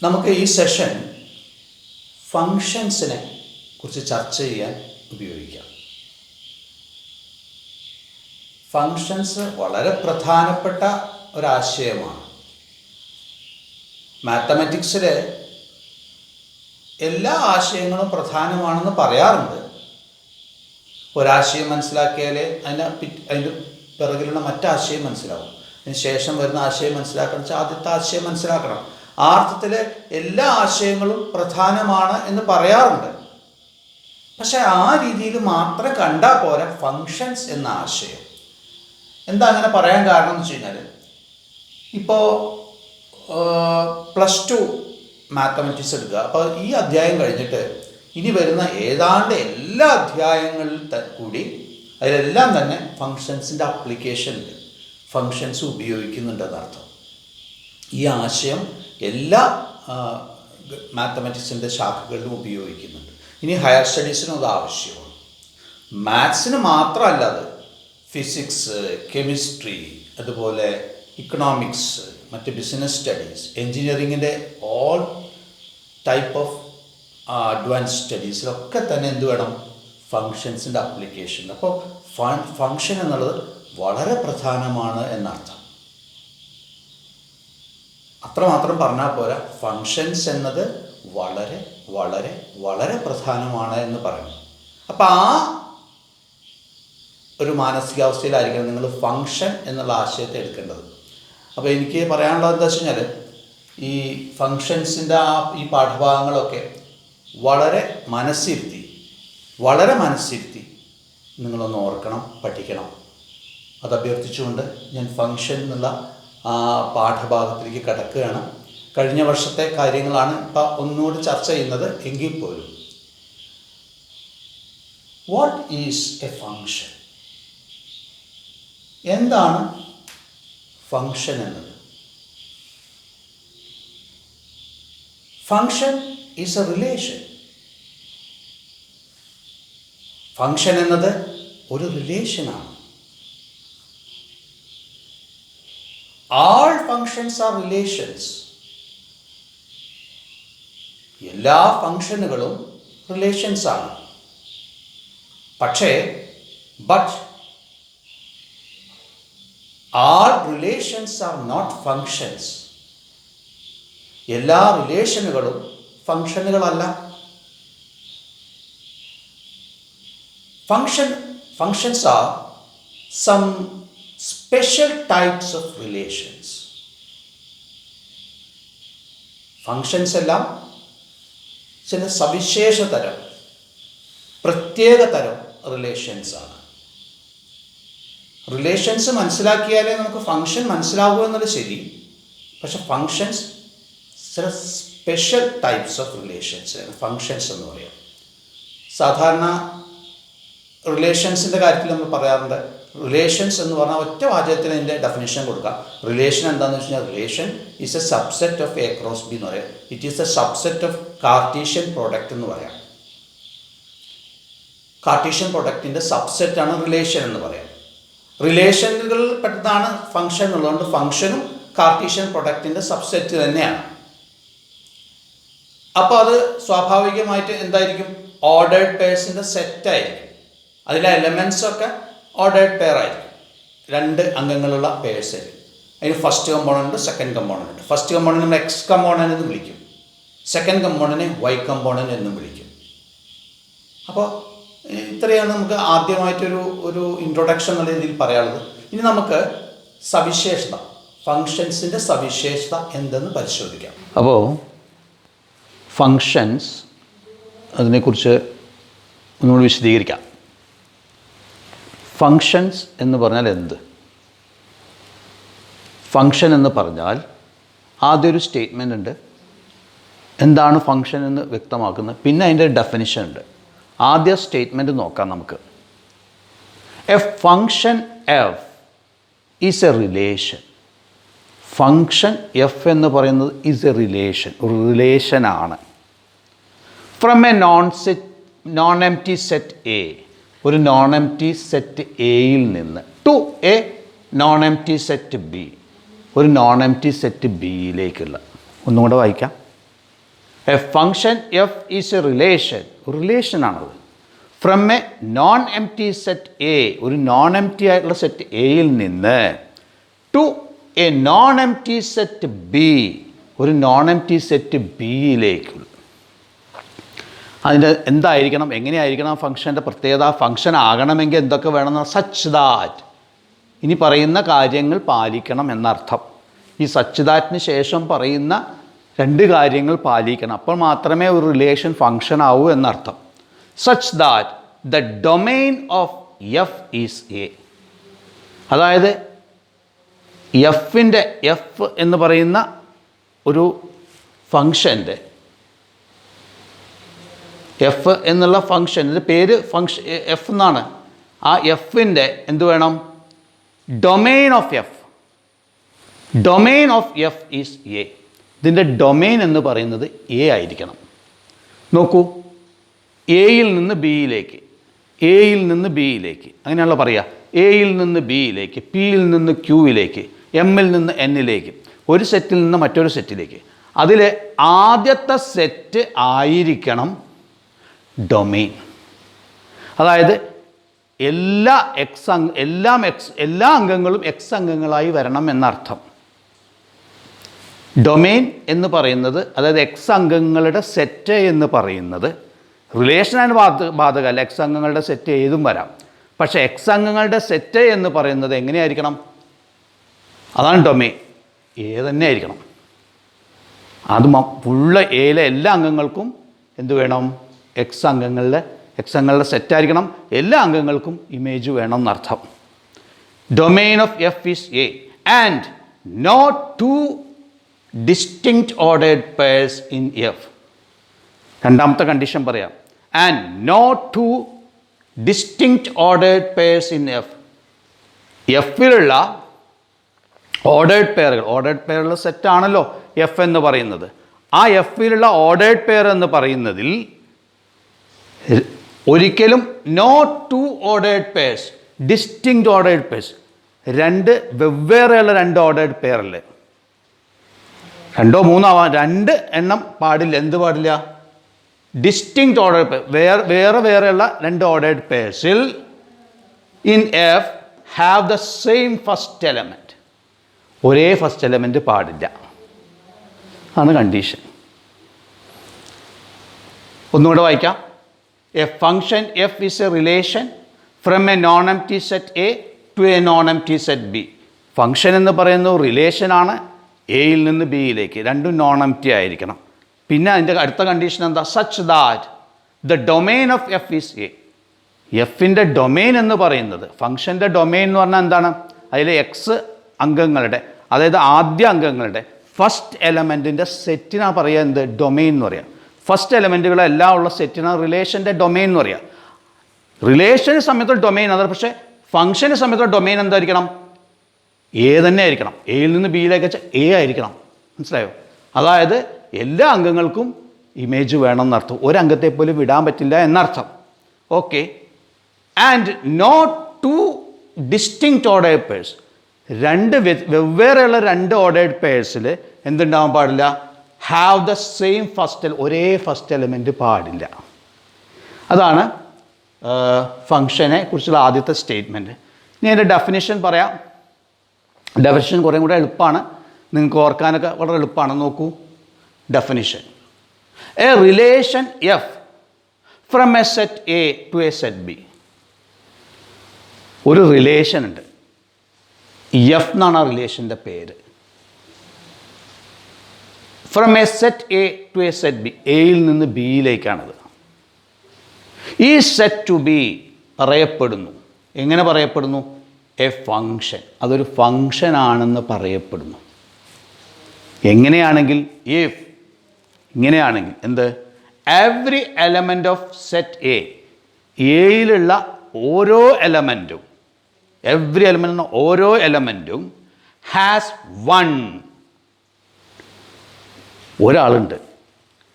നമുക്ക് ഈ സെഷൻ ഫങ്ഷൻസിനെ കുറിച്ച് ചർച്ച ചെയ്യാൻ ഉപയോഗിക്കാം. ഫങ്ഷൻസ് വളരെ പ്രധാനപ്പെട്ട ഒരാശയമാണ്. മാത്തമാറ്റിക്സിലെ എല്ലാ ആശയങ്ങളും പ്രധാനമാണെന്ന് പറയാറുണ്ട്. ഒരാശയം മനസ്സിലാക്കിയാലേ അതിൻ്റെ പിറകിലുള്ള മറ്റാശയം മനസ്സിലാവും. അതിന് ശേഷം വരുന്ന ആശയം മനസ്സിലാക്കണം വെച്ചാൽ ആദ്യത്തെ ആശയം മനസ്സിലാക്കണം. ആ അർത്ഥത്തിൽ എല്ലാ ആശയങ്ങളും പ്രധാനമാണ് എന്ന് പറയാറുണ്ട്. പക്ഷെ ആ രീതിയിൽ മാത്രം കണ്ടാൽ പോരാ. ഫങ്ഷൻസ് എന്ന ആശയം എന്താ അങ്ങനെ പറയാൻ കാരണം എന്ന് വെച്ച് കഴിഞ്ഞാൽ, ഇപ്പോൾ +2 മാത്തമാറ്റിക്സ് എടുക്കുക. അപ്പോൾ ഈ അധ്യായം കഴിഞ്ഞിട്ട് ഇനി വരുന്ന ഏതാണ്ട് എല്ലാ അധ്യായങ്ങളിൽ കൂടി അതിലെല്ലാം തന്നെ ഫങ്ഷൻസിൻ്റെ അപ്ലിക്കേഷൻ ഉണ്ട്, ഫങ്ഷൻസ് ഉപയോഗിക്കുന്നുണ്ടെന്നർത്ഥം. ഈ ആശയം എല്ലാ മാത്തമാറ്റിക്സിൻ്റെ ശാഖകളിലും ഉപയോഗിക്കുന്നുണ്ട്. ഇനി ഹയർ സ്റ്റഡീസിനും അത് ആവശ്യമാണ്. മാത്സിന് മാത്രമല്ല, അത് ഫിസിക്സ്, കെമിസ്ട്രി, അതുപോലെ ഇക്കണോമിക്സ്, മറ്റ് ബിസിനസ് സ്റ്റഡീസ്, എൻജിനീയറിങ്ങിൻ്റെ ഓൾ ടൈപ്പ് ഓഫ് അഡ്വാൻസ് സ്റ്റഡീസിലൊക്കെ തന്നെ എന്ത് വേണം? ഫങ്ഷൻസിൻ്റെ അപ്ലിക്കേഷൻ. അപ്പോൾ ഫങ്ഷൻ എന്നുള്ളത് വളരെ പ്രധാനമാണ് എന്നർത്ഥം. അത്രമാത്രം പറഞ്ഞാൽ പോരാ, ഫങ്ഷൻസ് എന്നത് വളരെ വളരെ വളരെ പ്രധാനമാണ് എന്ന് പറയുന്നു. അപ്പോൾ ആ ഒരു മാനസികാവസ്ഥയിലായിരിക്കണം നിങ്ങൾ ഫങ്ഷൻ എന്നുള്ള ആശയത്തെ എടുക്കേണ്ടത്. അപ്പോൾ എനിക്ക് പറയാനുള്ളത് എന്താ വെച്ച് കഴിഞ്ഞാൽ, ഈ ഫങ്ഷൻസിൻ്റെ ഈ പാഠഭാഗങ്ങളൊക്കെ വളരെ മനസ്സിരുത്തി നിങ്ങളൊന്ന് ഓർക്കണം, പഠിക്കണം. അത് അഭ്യർത്ഥിച്ചുകൊണ്ട് ഞാൻ ഫങ്ഷൻ എന്നുള്ള ആ പാഠഭാഗത്തിലേക്ക് കടക്കുകയാണ്. കഴിഞ്ഞ വർഷത്തെ കാര്യങ്ങളാണ് ഇപ്പം ഒന്നുകൂടി ചർച്ച ചെയ്യുന്നത് എങ്കിൽ പോലും. What is a function? എന്താണ് ഫങ്ഷൻ എന്നത്? Function is a relation. Function എന്നത് ഒരു റിലേഷനാണ്. All functions are relations. എല്ലാ ഫങ്ഷനുകളും റിലേഷൻസ് ആണ്. പക്ഷേ all relations are not functions. എല്ലാ റിലേഷനുകളും ഫങ്ഷനുകളല്ല. Functions are some special types of relations. Functions എല്ലാം ചില സവിശേഷ തരം, പ്രത്യേക തരം റിലേഷൻസ് ആണ്. റിലേഷൻസ് മനസ്സിലാക്കിയാലേ നമുക്ക് ഫങ്ഷൻ മനസ്സിലാകൂ എന്നത് ശരി. പക്ഷെ ഫങ്ഷൻസ് ചില special types of relations functions എന്ന് പറയാം. സാധാരണ റിലേഷൻസിൻ്റെ കാര്യത്തിൽ നമ്മൾ പറയാറുണ്ട്, റിലേഷൻസ് എന്ന് പറഞ്ഞാൽ ഒറ്റ വാചകത്തിന് അതിൻ്റെ ഡെഫിനേഷൻ കൊടുക്കാം. റിലേഷൻ എന്താണെന്ന് വെച്ച് കഴിഞ്ഞാൽ, relation is A subset of A cross B എന്ന് പറയാം. It is A subset of Cartesian product എന്ന് പറയാം. കാർട്ടീഷ്യൻ പ്രോഡക്റ്റിൻ്റെ സബ്സെറ്റാണ് റിലേഷൻ എന്ന് പറയാം. റിലേഷനുകളിൽ പെട്ടതാണ് ഫങ്ഷൻ എന്നുള്ളതുകൊണ്ട് ഫങ്ഷനും കാർട്ടീഷ്യൻ പ്രൊഡക്റ്റിൻ്റെ സബ്സെറ്റ് തന്നെയാണ്. അപ്പോൾ അത് സ്വാഭാവികമായിട്ട് എന്തായിരിക്കും? ഓർഡേർഡ് പെയർസിൻ്റെ സെറ്റായിരിക്കും. അതിലെ എലമെൻസൊക്കെ ഓർഡേർഡ് പെയർ ആയിരിക്കും. 2 അംഗങ്ങളുള്ള പെയർസ് ആയിരിക്കും. അതിന് first component, second component. First component നമ്മൾ എക്സ് കമ്പോണൻറ്റ് എന്ന് വിളിക്കും. സെക്കൻഡ് കമ്പോണൻറ്റ് വൈ കമ്പോണൻറ്റ് എന്നും വിളിക്കും. അപ്പോൾ ഇത്രയാണ് നമുക്ക് ആദ്യമായിട്ടൊരു ഇൻട്രൊഡക്ഷൻ എന്നുള്ള രീതിയിൽ പറയാനുള്ളത്. ഇനി നമുക്ക് സവിശേഷത, ഫങ്ഷൻസിൻ്റെ സവിശേഷത എന്തെന്ന് പരിശോധിക്കാം. അപ്പോൾ ഫങ്ഷൻസ്, അതിനെക്കുറിച്ച് ഒന്നുകൂടി വിശദീകരിക്കാം. ഫങ്ഷൻസ് എന്ന് പറഞ്ഞാൽ എന്ത്? ഫങ്ഷൻ എന്ന് പറഞ്ഞാൽ ആദ്യം ഒരു സ്റ്റേറ്റ്മെൻ്റ് ഉണ്ട്, എന്താണ് ഫങ്ഷൻ എന്ന് വ്യക്തമാക്കുന്നത്. പിന്നെ അതിൻ്റെ ഡെഫിനിഷൻ ഉണ്ട്. ആദ്യ സ്റ്റേറ്റ്മെൻറ്റ് നോക്കാം നമുക്ക്. A function f is a relation. Function f എന്ന് പറയുന്നത് ഈസ് എ റിലേഷൻ, ഒരു റിലേഷനാണ്. From a non empty set A, ഒരു നോൺ എംപ്റ്റി സെറ്റ് എയിൽ നിന്ന്, to a non empty set B, ഒരു നോൺ എംപ്റ്റി സെറ്റ് ബിയിലേക്കുള്ള. ഒന്നും കൂടെ വായിക്കാം. A function f is a relation ആണത് from a non empty set A, ഒരു നോൺ എം ടി ആയിട്ടുള്ള സെറ്റ് എയിൽ നിന്ന് to a non empty set B, ഒരു നോൺ എം ടി സെറ്റ് ബിയിലേക്ക്. അതിൻ്റെ എന്തായിരിക്കണം, എങ്ങനെയായിരിക്കണം ഫംഗ്ഷൻ്റെ പ്രത്യേകത? ഫംഗ്ഷൻ ആകണമെങ്കിൽ എന്തൊക്കെ വേണമെന്ന്? സച്ച് ദാറ്റ്, ഇനി പറയുന്ന കാര്യങ്ങൾ പാലിക്കണം എന്നർത്ഥം. ഈ സച്ച് ദാറ്റിന് ശേഷം പറയുന്ന രണ്ട് കാര്യങ്ങൾ പാലിക്കണം, അപ്പോൾ മാത്രമേ ഒരു റിലേഷൻ ഫംഗ്ഷൻ ആവൂ എന്നർത്ഥം. Such that the domain of f is A, അതായത് എഫ് എന്ന് പറയുന്ന ഒരു ഫംഗ്ഷൻ്റെ, എഫ് എന്നുള്ള ഫംഗ്ഷൻ്റെ പേര് എഫ് എന്നാണ്. ആ എഫിൻ്റെ എന്ത് വേണം? Domain of F. Domain of f is A. ഇതിൻ്റെ ഡൊമെയിൻ എന്ന് പറയുന്നത് എ ആയിരിക്കണം. നോക്കൂ, എയിൽ നിന്ന് ബിയിലേക്ക്, എയിൽ നിന്ന് ബിയിലേക്ക്, അങ്ങനെയാണല്ലോ പറയുക. എയിൽ നിന്ന് ബിയിലേക്ക്, പിയിൽ നിന്ന് ക്യൂവിലേക്ക്, എമ്മിൽ നിന്ന് എന്നിലേക്ക്, ഒരു സെറ്റിൽ നിന്ന് മറ്റൊരു സെറ്റിലേക്ക്. അതിൽ ആദ്യത്തെ സെറ്റ് ആയിരിക്കണം ഡൊമെയിൻ. അതായത് എല്ലാ അംഗങ്ങളും എക്സ് അംഗങ്ങളായി വരണം എന്നർത്ഥം. ഡൊമെയിൻ എന്ന് പറയുന്നത്, അതായത് എക്സ് അംഗങ്ങളുടെ സെറ്റ് എന്ന് പറയുന്നത് റിലേഷനാണ് ബാധകമല്ല. എക്സ് അംഗങ്ങളുടെ സെറ്റ് ഏതും വരാം. പക്ഷേ എക്സ് അംഗങ്ങളുടെ സെറ്റ് എന്ന് പറയുന്നത് എങ്ങനെയായിരിക്കണം? അതാണ് ഡൊമെയിൻ. എ തന്നെ ആയിരിക്കണം. അത് ഫുള്ള് എയിലെ എല്ലാ അംഗങ്ങൾക്കും എന്ത് വേണം? എക്സ് അംഗങ്ങളുടെ സെറ്റായിരിക്കണം. എല്ലാ അംഗങ്ങൾക്കും ഇമേജ് വേണം എന്നർത്ഥം. Domain of f is A and not two distinct ordered pairs in f. രണ്ടാമത്തെ കണ്ടീഷൻ പറയാം. And not two distinct ordered pairs in f. എഫിലുള്ള ഓർഡേർഡ് പെയറുള്ള സെറ്റാണല്ലോ എഫ് എന്ന് പറയുന്നത്. ആ എഫിലുള്ള ഓർഡേർഡ് പെയർ എന്ന് പറയുന്നതിൽ ഒരിക്കലും not two ordered pairs, distinct ordered pairs, വെവ്വേറെയുള്ള രണ്ട് ഓർഡേർഡ് പെയറല്ലേ, രണ്ടോ മൂന്നോ ആവാം, രണ്ട് എണ്ണം പാടില്ല. എന്ത് പാടില്ല? ഡിസ്റ്റിങ്ക്റ്റ് ഓർഡേർഡ് പെയർ, വേറെയുള്ള രണ്ട് ഓർഡേർഡ് പെയർസിൽ in f have the same first element, ഒരേ ഫസ്റ്റ് എലമെൻറ്റ് പാടില്ല. ആണ് കണ്ടീഷൻ. ഒന്നുകൂടെ വായിക്കാം. A function f is a relation from a non empty set A to a non empty set B. Function എന്ന് പറയുന്നത് റിലേഷനാണ്, എയിൽ നിന്ന് ബിയിലേക്ക്, രണ്ടും നോൺ എം ടി ആയിരിക്കണം. പിന്നെ അതിൻ്റെ അടുത്ത കണ്ടീഷൻ എന്താ? Such that the domain of f is A. എഫിൻ്റെ ഡൊമെയിൻ എന്ന് പറയുന്നത്, ഫംഗ്ഷൻ്റെ ഡൊമെയിൻ എന്ന് പറഞ്ഞാൽ എന്താണ്? അതിൽ എക്സ് അംഗങ്ങളുടെ, അതായത് ആദ്യ അംഗങ്ങളുടെ ഫസ്റ്റ് എലമെൻറ്റിൻ്റെ സെറ്റിനാണ് പറയുക എന്ത്? ഡൊമെയിൻ എന്ന് പറയുക. ഫസ്റ്റ് എലമെൻറ്റുകളെല്ലാം ഉള്ള സെറ്റിനാണ് റിലേഷൻ്റെ ഡൊമെയിൻ എന്ന് പറയുക. റിലേഷന് സമയത്ത് ഡൊമെയിൻ അതാണ്. പക്ഷേ ഫംഗ്ഷന് സമയത്ത് ഡൊമെയിൻ എന്തായിരിക്കണം? എ തന്നെ ആയിരിക്കണം. എയിൽ നിന്ന് ബിയിലേക്ക് വെച്ചാൽ എ ആയിരിക്കണം. മനസ്സിലായോ? അതായത് എല്ലാ അംഗങ്ങൾക്കും ഇമേജ് വേണം എന്നർത്ഥം. ഒരംഗത്തെ പോലും വിടാൻ പറ്റില്ല എന്നർത്ഥം. Okay. And not two distinct ordered pairs. വെവ്വേറെയുള്ള രണ്ട് ഓർഡേർഡ് പെയർസിൽ എന്തുണ്ടാവാൻ പാടില്ല? ഹാവ് ദ സെയിം ഒരേ ഫസ്റ്റ് എലമെൻറ്റ് പാടില്ല. അതാണ് ഫംഗ്ഷനെ കുറിച്ചുള്ള ആദ്യത്തെ സ്റ്റേറ്റ്മെൻറ്റ്. ഇനി അതിൻ്റെ ഡെഫിനിഷൻ പറയാം. ഡെഫിനിഷൻ കുറേ കൂടെ എളുപ്പമാണ്, നിങ്ങൾക്ക് ഓർക്കാനൊക്കെ വളരെ എളുപ്പമാണ്. നോക്കൂ definition. A relation F from a set A to a set B. ഒരു റിലേഷൻ ഉണ്ട്, എഫ് എന്നാണ് ആ റിലേഷൻ്റെ പേര്. From a set A to a set B, എയിൽ നിന്ന് ബിയിലേക്കാണത്. ഈ സെറ്റ് ടു ബി പറയപ്പെടുന്നു. എങ്ങനെ പറയപ്പെടുന്നു? A function. അതൊരു ഫങ്ഷൻ ആണെന്ന് പറയപ്പെടുന്നു. എങ്ങനെയാണെങ്കിൽ? ഇഫ്, ഇങ്ങനെയാണെങ്കിൽ എന്ത്? Every element of set A, എയിലുള്ള ഓരോ എലമെൻറ്റും, എവറി എലമെൻ്റ് ഓരോ എലമെൻറ്റും ഹാസ് വൺ, ഒരാളുണ്ട്,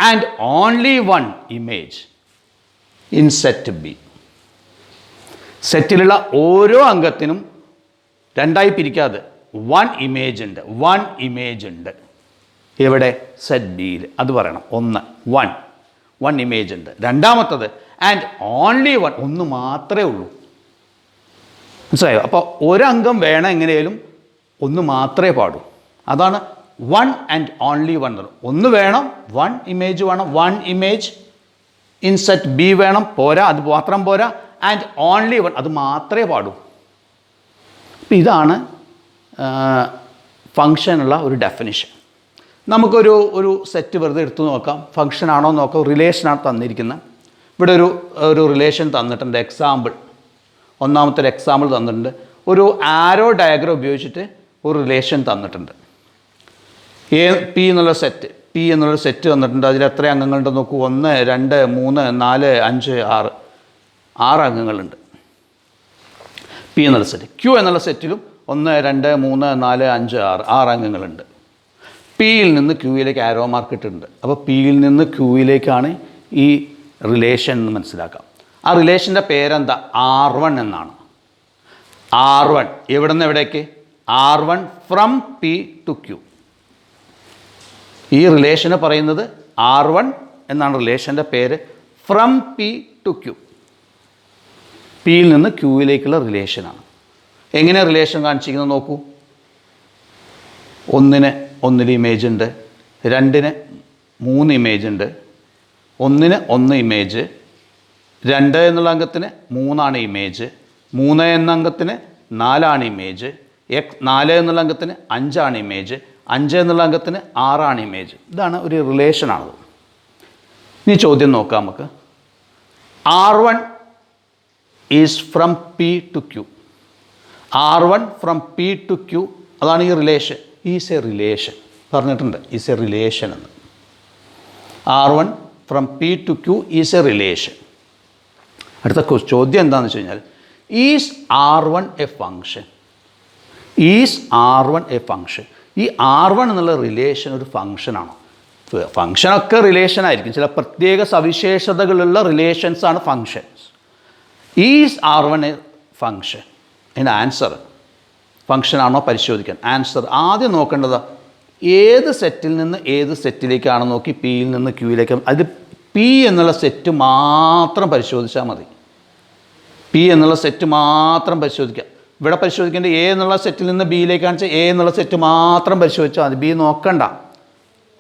and only one image in set B. സെറ്റിലുള്ള ഓരോ അംഗത്തിനും രണ്ടായി പിരിക്കാതെ വൺ ഇമേജ് ഉണ്ട്. എവിടെ? സെറ്റ് ബിയിൽ. അത് പറയണം. ഒന്ന്, വൺ ഇമേജ് ഉണ്ട്. രണ്ടാമത്തത് ആൻഡ് ഓൺലി വൺ, ഒന്ന് മാത്രമേ ഉള്ളൂ. മനസ്സിലായോ? അപ്പോൾ ഒരംഗം വേണം, എങ്ങനെയാലും ഒന്ന് മാത്രമേ പാടൂ. അതാണ് വൺ ആൻഡ് ഓൺലി വൺ. ഒന്ന് വേണം, വൺ ഇമേജ് വേണം. One image in set B വേണം, പോരാ, അത് മാത്രം പോരാ. ആൻഡ് ഓൺലി വൺ, അത് മാത്രമേ പാടൂ. അപ്പം ഇതാണ് ഫങ്ഷനുള്ള ഒരു ഡെഫിനിഷൻ. നമുക്കൊരു സെറ്റ് വെറുതെ എടുത്തു നോക്കാം. ഫങ്ഷൻ ആണോ നോക്കാം. റിലേഷനാണ് തന്നിരിക്കുന്നത്. ഇവിടെ ഒരു റിലേഷൻ തന്നിട്ടുണ്ട്. എക്സാമ്പിൾ, ഒന്നാമത്തെ ഒരു എക്സാമ്പിൾ തന്നിട്ടുണ്ട്. ഒരു ആരോ ഡയഗ്രം ഉപയോഗിച്ചിട്ട് ഒരു റിലേഷൻ തന്നിട്ടുണ്ട്. പി എന്നുള്ള സെറ്റ് തന്നിട്ടുണ്ട്. അതിൽ എത്ര അംഗങ്ങളുണ്ട് നോക്കൂ. 1 2 3 4 5 6 6 അംഗങ്ങളുണ്ട് പി എന്നുള്ള സെറ്റ്. ക്യൂ എന്നുള്ള സെറ്റിലും 1 2 3 4 5 6 അംഗങ്ങളുണ്ട്. പിയിൽ നിന്ന് ക്യൂയിലേക്ക് ആരോ മാർക്ക് ഇട്ടിട്ടുണ്ട്. അപ്പോൾ പിയിൽ നിന്ന് ക്യൂയിലേക്കാണ് ഈ റിലേഷൻ എന്ന് മനസ്സിലാക്കാം. ആ റിലേഷൻ്റെ പേരെന്താ? R1 എന്നാണ്. R1 എവിടെ നിന്ന് എവിടേക്ക്? R1 from P to Q. ഈ റിലേഷന് പറയുന്നത് R1 എന്നാണ് റിലേഷൻ്റെ പേര്. ഫ്രം പി ടു ക്യൂ, പിയിൽ നിന്ന് ക്യൂയിലേക്കുള്ള റിലേഷനാണ്. എങ്ങനെ റിലേഷൻ കാണിച്ചിരിക്കുന്നത് നോക്കൂ. 1-ന് 1 ഇമേജ് ഉണ്ട്, 2-ന് 3 ഇമേജ് ഉണ്ട്, 1-ന് 1 ഇമേജ്, 2 എന്നുള്ള അംഗത്തിന് 3 ഇമേജ്, 3 എന്ന അംഗത്തിന് 4 ഇമേജ്, 4 എന്നുള്ള അംഗത്തിന് 5 ഇമേജ്, 5 എന്നുള്ള അംഗത്തിന് 6 ഇമേജ്. ഇതാണ് ഒരു റിലേഷനാണത്. ഇനി ചോദ്യം നോക്കാം നമുക്ക്. R1 is from P to Q. R1 from P to Q, അതാണ് ഈ റിലേഷൻ. ഈസ് എ റിലേഷൻ പറഞ്ഞിട്ടുണ്ട്. ഈസ് എ റിലേഷൻ എന്ന്. R1 from P to Q is a relation. അടുത്ത ചോദ്യം എന്താണെന്ന് വെച്ച് കഴിഞ്ഞാൽ, is R1 a function? Is R1 a function? ഈ R1 എന്നുള്ള റിലേഷൻ ഒരു ഫങ്ഷനാണോ? ഫങ്ഷനൊക്കെ റിലേഷനായിരിക്കും. ചില പ്രത്യേക സവിശേഷതകളുള്ള റിലേഷൻസാണ് functions. Is R1 a function? അതിൻ്റെ ആൻസർ ഫങ്ഷനാണോ പരിശോധിക്കാൻ. ആൻസർ ആദ്യം നോക്കേണ്ടത് ഏത് സെറ്റിൽ നിന്ന് ഏത് സെറ്റിലേക്കാണ് നോക്കി പിയിൽ നിന്ന് ക്യൂയിലേക്ക്. അത് പി എന്നുള്ള സെറ്റ് മാത്രം പരിശോധിച്ചാൽ മതി. പി എന്നുള്ള സെറ്റ് മാത്രം പരിശോധിക്കുക. ഇവിടെ പരിശോധിക്കേണ്ട എ എന്നുള്ള സെറ്റിൽ നിന്ന് ബിയിലേക്കാണ് വെച്ചാൽ എ എന്നുള്ള സെറ്റ് മാത്രം പരിശോധിച്ചാൽ മതി. ബി നോക്കണ്ട.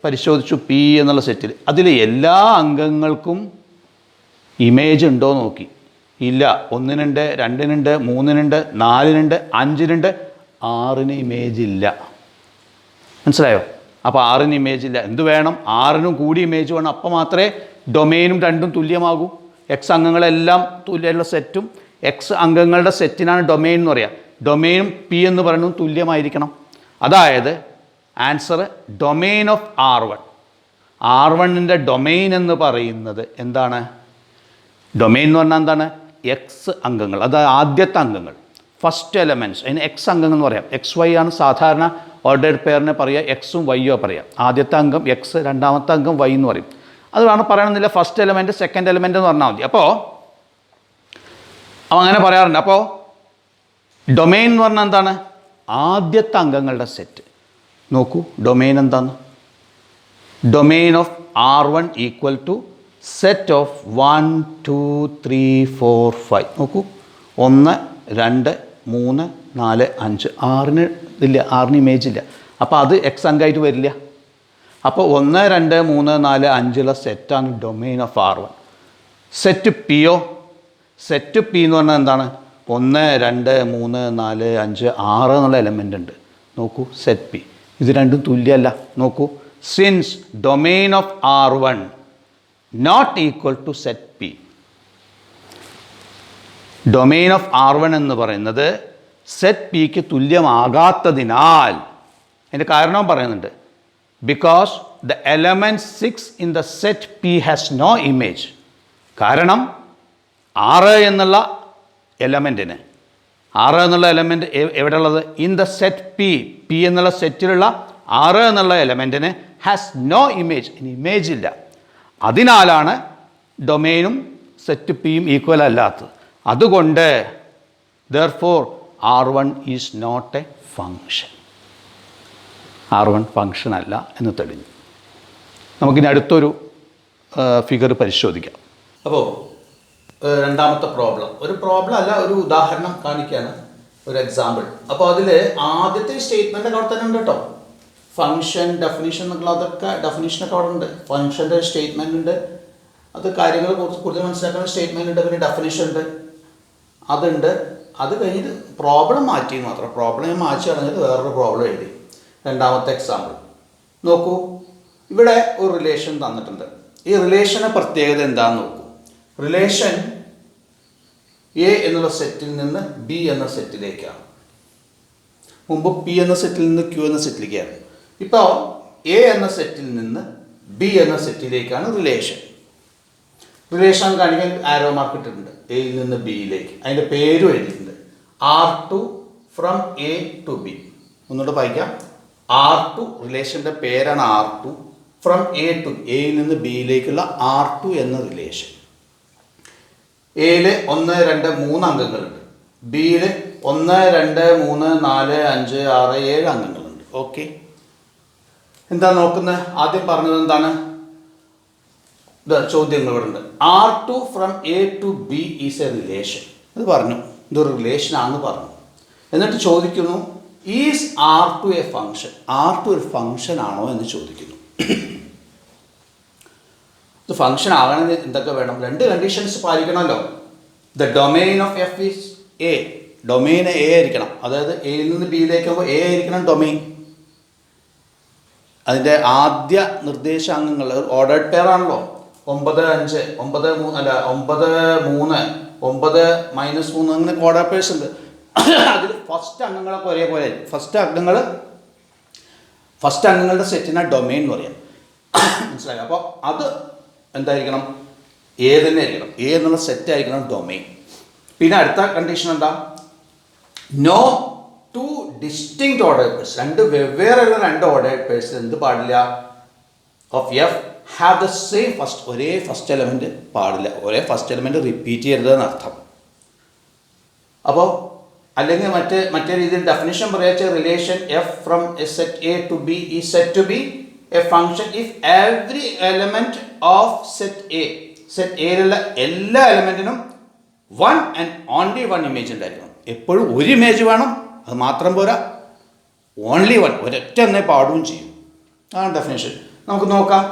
പരിശോധിച്ചു പി എന്നുള്ള സെറ്റിൽ. അതിൽ എല്ലാ അംഗങ്ങൾക്കും ഇമേജ് ഉണ്ടോ നോക്കി. ഇല്ല. 1-നുണ്ട്, 2-നുണ്ട്, 3-നുണ്ട്, 4-നുണ്ട്, 5-നുണ്ട്, 6-ന് ഇമേജ് ഇല്ല. മനസ്സിലായോ? അപ്പോൾ 6-ന് ഇമേജ് ഇല്ല. എന്ത് വേണം? 6-നും കൂടി ഇമേജ് വേണം. അപ്പോൾ മാത്രമേ ഡൊമെയിനും രണ്ടും തുല്യമാകൂ. എക്സ് അംഗങ്ങളെല്ലാം തുല്യമുള്ള സെറ്റും എക്സ് അംഗങ്ങളുടെ സെറ്റിനാണ് ഡൊമെയിൻ എന്ന് പറയുക. ഡൊമെയിനും പി എന്ന് പറയുന്നതും തുല്യമായിരിക്കണം. അതായത് ആൻസർ ഡൊമെയിൻ ഓഫ് R1. R1ൻ്റെ ഡൊമെയിൻ എന്ന് പറയുന്നത് എന്താണ്? ഡൊമെയിൻ എന്ന് പറഞ്ഞാൽ എന്താണ്? എക്സ് അംഗങ്ങൾ, അതായത് ആദ്യത്തെ അംഗങ്ങൾ, ഫസ്റ്റ് എലമെൻറ്റ്സ്. അതിന് എക്സ് അംഗങ്ങൾ എന്ന് പറയാം. XY ആണ് സാധാരണ ഓർഡേഡ് പെയറിനെ പറയുക. എക്സും വൈയോ പറയാം. ആദ്യത്തെ അംഗം എക്സ്, രണ്ടാമത്തെ അംഗം വൈ എന്ന് പറയും. അതാണ് പറയണമെന്നില്ല. ഫസ്റ്റ് എലമെൻറ്റ്, സെക്കൻഡ് എലമെൻറ്റ് എന്ന് പറഞ്ഞാൽ മതി. അപ്പോൾ അങ്ങനെ പറയാറുണ്ട്. അപ്പോൾ ഡൊമെയിൻ എന്ന് പറഞ്ഞാൽ എന്താണ്? ആദ്യത്തെ അംഗങ്ങളുടെ സെറ്റ്. നോക്കൂ ഡൊമെയിൻ എന്താണ്? Domain of R1 equal to set of 1 2 3 4 5. നോക്കൂ 1 2 3 4 5. 6-ന് ഇല്ല, 6-ന് ഇമേജ് ഇല്ല. അപ്പോൾ അത് എക്സ് അംഗമായിട്ട് വരില്ല. അപ്പോൾ 1 2 3 4 5 സെറ്റാണ് ഡൊമെയിൻ ഓഫ് R1. സെറ്റ് പിയോ? സെറ്റ് പി എന്ന് പറഞ്ഞാൽ എന്താണ്? 1 2 3 4 5 6 എന്നുള്ള എലമെൻ്റ് ഉണ്ട്. നോക്കൂ സെറ്റ് പി. ഇത് രണ്ടും തുല്യമല്ല. നോക്കൂ, since domain of R1 not equal to set P. Domain of R1 എന്ന് പറയുന്നത് സെറ്റ് പിക്ക് തുല്യമാകാത്തതിനാൽ, അതിൻ്റെ കാരണവും പറയുന്നുണ്ട്. Because the element 6 in the set P has no image. കാരണം 6 എന്നുള്ള എലമെൻറ്റിന്, 6 എന്നുള്ള എലമെൻറ്റ് എവിടെയുള്ളത്? In the set P. P എന്നുള്ള സെറ്റിലുള്ള 6 എന്നുള്ള എലമെൻറ്റിന് ഹാസ് നോ ഇമേജ്, ഇമേജ് ഇല്ല. അതിനാലാണ് ഡൊമെയിനും സെറ്റ് പിയും ഈക്വൽ അല്ലാത്തത്. അതുകൊണ്ട് therefore R1 is not a function. R1 function അല്ല എന്ന് തെളിഞ്ഞു. നമുക്കിനി അടുത്തൊരു ഫിഗർ പരിശോധിക്കാം. അപ്പോൾ രണ്ടാമത്തെ പ്രോബ്ലം, ഒരു പ്രോബ്ലം അല്ല, ഒരു ഉദാഹരണം കാണിക്കുകയാണ്, ഒരു എക്സാമ്പിൾ. അപ്പോൾ അതിൽ ആദ്യത്തെ സ്റ്റേറ്റ്മെൻ്റ് അവിടെ തന്നെ ഉണ്ട് കേട്ടോ. ഫങ്ഷൻ ഡെഫിനിഷൻ എന്നുള്ള അതൊക്കെ ഡെഫിനിഷനൊക്കെ അവിടെ ഉണ്ട്. ഫങ്ഷൻ്റെ സ്റ്റേറ്റ്മെൻ്റ് ഉണ്ട്, അത് കാര്യങ്ങൾ കുറച്ച് കൂടുതൽ മനസ്സിലാക്കുന്ന സ്റ്റേറ്റ്മെൻ്റ് ഉണ്ട്, പിന്നെ ഡെഫിനിഷൻ ഉണ്ട്, അതുണ്ട്. അത് കഴിഞ്ഞിട്ട് പ്രോബ്ലം മാറ്റി മാത്രം. പ്രോബ്ലം ഞാൻ മാറ്റി കളഞ്ഞിട്ട് വേറൊരു പ്രോബ്ലം എഴുതി. രണ്ടാമത്തെ എക്സാമ്പിൾ നോക്കൂ. ഇവിടെ ഒരു റിലേഷൻ തന്നിട്ടുണ്ട്. ഈ റിലേഷൻ്റെ പ്രത്യേകത എന്താണെന്ന് നോക്കൂ. റിലേഷൻ എ എന്നുള്ള സെറ്റിൽ നിന്ന് ബി എന്ന സെറ്റിലേക്കാണ്. മുമ്പ് പി എന്ന സെറ്റിൽ നിന്ന് ക്യൂ എന്ന സെറ്റിലേക്കാണ്. ഇപ്പോൾ എ എന്ന സെറ്റിൽ നിന്ന് ബി എന്ന സെറ്റിലേക്കാണ് റിലേഷൻ. റിലേഷൻ കാണിക്കാൻ ആരോ മാർക്ക് ഇട്ടിട്ടുണ്ട്. എയിൽ നിന്ന് ബിയിലേക്ക്. അതിൻ്റെ പേരും എഴുതിയിട്ടുണ്ട്, R2 from A to B. ഒന്നുകൂടെ വായിക്കാം. R2 റിലേഷൻ്റെ പേരാണ് R2 ഫ്രം എ ടു എയിൽ നിന്ന് ബിയിലേക്കുള്ള R2 എന്ന റിലേഷൻ. എയിൽ 1, 2, 3 അംഗങ്ങളുണ്ട്. ബിയിൽ 1, 2, 3, 4, 5, 6, 7 അംഗങ്ങളുണ്ട്. ഓക്കെ, എന്താ നോക്കുന്നത്? ആദ്യം പറഞ്ഞത് എന്താണ്? ചോദ്യങ്ങൾ ഇവിടെ ഉണ്ട്. R2 from A to B is a relation. ഇത് പറഞ്ഞു, ഇതൊരു റിലേഷനാണെന്ന് പറഞ്ഞു. എന്നിട്ട് ചോദിക്കുന്നു, is R2 A function? R2 ഒരു ഫങ്ഷൻ ആണോ എന്ന് ചോദിക്കുന്നു. ഇത് ഫങ്ഷൻ ആകണമെന്ന് എന്തൊക്കെ വേണം? 2 കണ്ടീഷൻസ് പാലിക്കണമല്ലോ. The domain of f is A. Domain A ആയിരിക്കണം. അതായത് എയിൽ നിന്ന് ബിയിലേക്ക് പോകുമ്പോൾ എ ആയിരിക്കണം ഡൊമെയിൻ. അതിൻ്റെ ആദ്യ നിർദ്ദേശാംഗങ്ങൾ ഓർഡേർഡ് പെയർ ആണല്ലോ. 9, 5, 9, 3 അല്ല 9, 3, 9 - 3 അങ്ങനെ ഓർഡേർഡ് പേഴ്സ് ഉണ്ട്. അതിൽ ഫസ്റ്റ് അംഗങ്ങളൊക്കെ ഒരേപോലെ ആയിരിക്കും. ഫസ്റ്റ് അംഗങ്ങളുടെ സെറ്റിനാ ഡൊമെയിൻ എന്ന് പറയാം. മനസ്സിലായി? അപ്പോൾ അത് എന്തായിരിക്കണം? എ തന്നെ ആയിരിക്കണം. എ എന്നുള്ള സെറ്റ് ആയിരിക്കണം ഡൊമെയിൻ. പിന്നെ അടുത്ത കണ്ടീഷൻ എന്താ? No 2 distinct ordered pairs. 2 വെവ്വേറെയുള്ള 2 ഓർഡേർഡ് പേഴ്സ് എന്ത് പാടില്ല? Of f have the same first. ഒരേ ഫസ്റ്റ് എലമെൻറ്റ് പാടില്ല. ഒരേ ഫസ്റ്റ് എലമെൻറ്റ് റിപ്പീറ്റ് ചെയ്യരുതെന്ന് അർത്ഥം. അപ്പോൾ അല്ലെങ്കിൽ മറ്റേ രീതിയിൽ ഡെഫിനിഷൻ പറയാച്ച relation F from a set A to B ഈ set to B a function if every element of set A. Set എയിലുള്ള എല്ലാ എലമെൻറ്റിനും 1 and only 1 ഇമേജ് ഉണ്ടായിരിക്കണം. എപ്പോഴും ഒരു ഇമേജ് വേണം. അത് മാത്രം പോരാ, ഓൺലി 1, ഒരൊറ്റ ഒന്നേ പാടുകയും ചെയ്യും. അതാണ് ഡെഫിനേഷൻ. നമുക്ക് നോക്കാം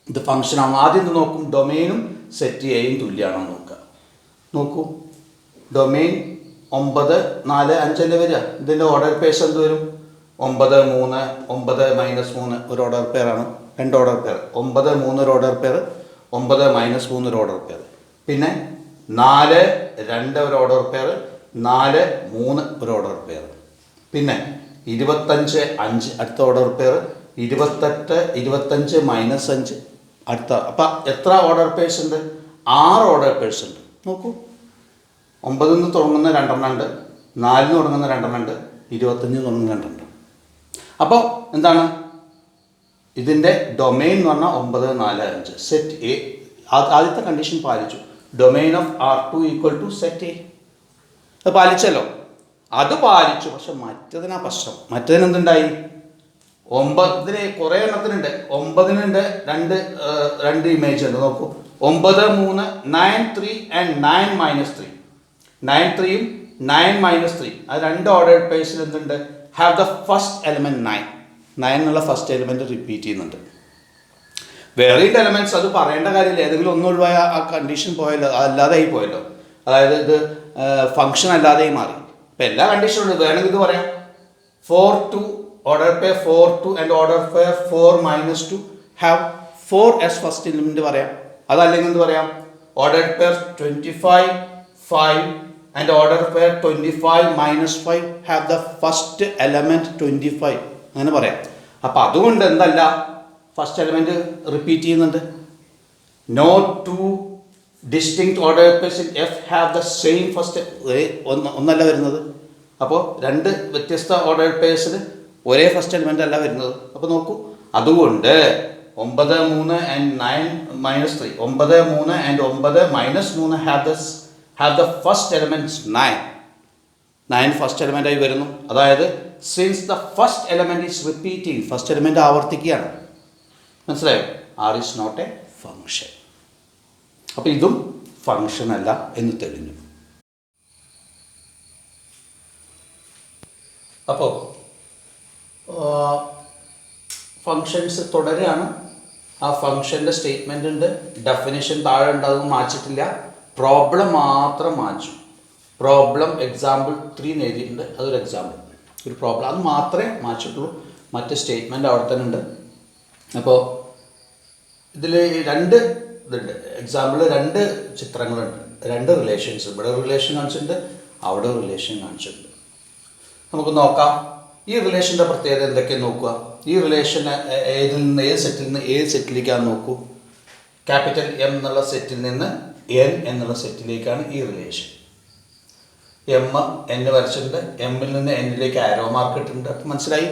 ഇത് ഫങ്ഷനാണോ. ആദ്യം ഇത് നോക്കും, ഡൊമെയിനും സെറ്റ് എയും തുല്യമാണോ നോക്കുക. നോക്കൂ, ഡൊമെയിൻ 9, 4, 5 അല്ലേ വരിക. ഇതിൻ്റെ ഓർഡർ പേഴ്സ് എന്ത് വരും? 9, 3, 9 - 3 ഒരു ഓർഡർ പെയറാണ്. 2 order pair. 9, 3 ഒരു ഓർഡർ പെയർ. 9 - 3 ഒരു ഓർഡർ പെയർ. പിന്നെ 4, 2 ഒരു ഓർഡർ പെയർ. 4, 3 ഒരു ഓർഡർ പെയർ. പിന്നെ 25, 5 അടുത്ത ഓർഡർ പെയർ. 28, 25 - 5 അടുത്ത. അപ്പം എത്ര ഓർഡർ പേഴ്സ് ഉണ്ട്? 6 ഓർഡർ പേഴ്സ് ഉണ്ട്. നോക്കൂ, 9 നിന്ന് തുടങ്ങുന്ന 2 ഉണ്ട്, 4 തുടങ്ങുന്ന 2 ഉണ്ട്, 25 തുടങ്ങുന്ന 2 ഉണ്ട്. അപ്പോൾ എന്താണ് ഇതിൻ്റെ ഡൊമെയിൻ എന്ന് പറഞ്ഞാൽ 9, 4, 5 സെറ്റ് എ. ആദ്യത്തെ കണ്ടീഷൻ പാലിച്ചു. Domain of R2 equal to set A. അത് പാലിച്ചല്ലോ. അത് പാലിച്ചു. പക്ഷെ മറ്റതിനാ പ്രശ്നം. മറ്റതിന് എന്തുണ്ടായി? 9 കുറേ എണ്ണത്തിനുണ്ട്. 9-നുണ്ട് 2 ഇമേജ് ഉണ്ട്. നോക്കൂ, 9, 3, 9, 3 and 9 - 3. 9, 3 9 - 3 അത് 2 ഓർഡേർഡ് പേഴ്സിൽ എന്തുണ്ട്? Have the first element 9. 9 എന്നുള്ള ഫസ്റ്റ് എലിമെൻറ്റ് റിപ്പീറ്റ് ചെയ്യുന്നുണ്ട്. വേറെയും എലിമെൻറ്റ്സ് അത് പറയേണ്ട കാര്യമില്ല. ഏതെങ്കിലും ഒന്നും ഒഴിവായ ആ കണ്ടീഷൻ പോയല്ലോ, അല്ലാതെയായി പോയല്ലോ. അതായത് ഇത് ഫങ്ഷൻ അല്ലാതെയായി മാറി. ഇപ്പം എല്ലാ കണ്ടീഷനും ഉണ്ട്. വേണമെങ്കിൽ ഇത് പറയാം, 4, 2 order pair 4, 2 and order pair 4 - 2 have 4 as first element പറയാം. അതല്ലെങ്കിൽ എന്ത് പറയാം? ordered pair 25, 5 and order pair 25 - 5 have the first element 25 അങ്ങനെ പറയാം. അപ്പം അതുകൊണ്ട് എന്തല്ല, ഫസ്റ്റ് എലമെൻറ്റ് റിപ്പീറ്റ് ചെയ്യുന്നുണ്ട്. No 2 distinct order pairs in f have the same first. ഒന്നല്ല വരുന്നത്. അപ്പോൾ 2 വ്യത്യസ്ത ഓർഡർ പേഴ്സിന് ഒരേ ഫസ്റ്റ് എലിമെൻ്റ് അല്ല വരുന്നത്. അപ്പോൾ നോക്കൂ, അതുകൊണ്ട് 9, 3 and 9 - 3 9, 3 and 9 - 3 have the first elements 9 first എലിമെൻ്റായി വരുന്നു. അതായത് since the first element is repeating, first element ആവർത്തിക്കുകയാണ്. മനസ്സിലായോ? R is not a function. അപ്പോൾ ഇതും ഫങ്ഷൻ അല്ല എന്ന് തെളിഞ്ഞു. അപ്പോൾ ഫങ്ഷൻസ് തുടരുകയാണ്. ആ ഫങ്ഷൻ്റെ സ്റ്റേറ്റ്മെൻ്റ് ഉണ്ട്, ഡെഫിനിഷൻ താഴെ ഉണ്ടാകും, മാറ്റിയിട്ടില്ല. പ്രോബ്ലം മാത്രം മാറ്റും. പ്രോബ്ലം എക്സാമ്പിൾ 3 എഴുതിയിട്ടുണ്ട്, അതൊരു എക്സാമ്പിൾ, ഒരു പ്രോബ്ലം, അത് മാത്രമേ മാറ്റിയിട്ടുള്ളൂ. മറ്റ് സ്റ്റേറ്റ്മെൻറ്റ് അവിടെ തന്നെ ഉണ്ട്. അപ്പോൾ ഇതിൽ 2 ഇതുണ്ട്, എക്സാമ്പിൾ 2 ചിത്രങ്ങളുണ്ട്, 2 റിലേഷൻസ്. ഇവിടെ റിലേഷൻ കാണിച്ചിട്ടുണ്ട്, അവിടെ റിലേഷൻ കാണിച്ചിട്ടുണ്ട്. നമുക്ക് നോക്കാം ഈ റിലേഷൻ്റെ പ്രത്യേകത എന്തൊക്കെയാണ് നോക്കുക. ഈ റിലേഷൻ ഏതിൽ നിന്ന്, ഏത് സെറ്റിൽ നിന്ന് ഏത് സെറ്റിലേക്കാണ് നോക്കൂ. ക്യാപിറ്റൽ എം എന്നുള്ള സെറ്റിൽ നിന്ന് എൻ എന്നുള്ള സെറ്റിലേക്കാണ് ഈ റിലേഷൻ. എം എൻ വരച്ചിട്ടുണ്ട്, എമ്മിൽ നിന്ന് എന്നിലേക്ക് ആരോ മാർക്ക് ഇട്ടിട്ടുണ്ട്. അപ്പം മനസ്സിലായി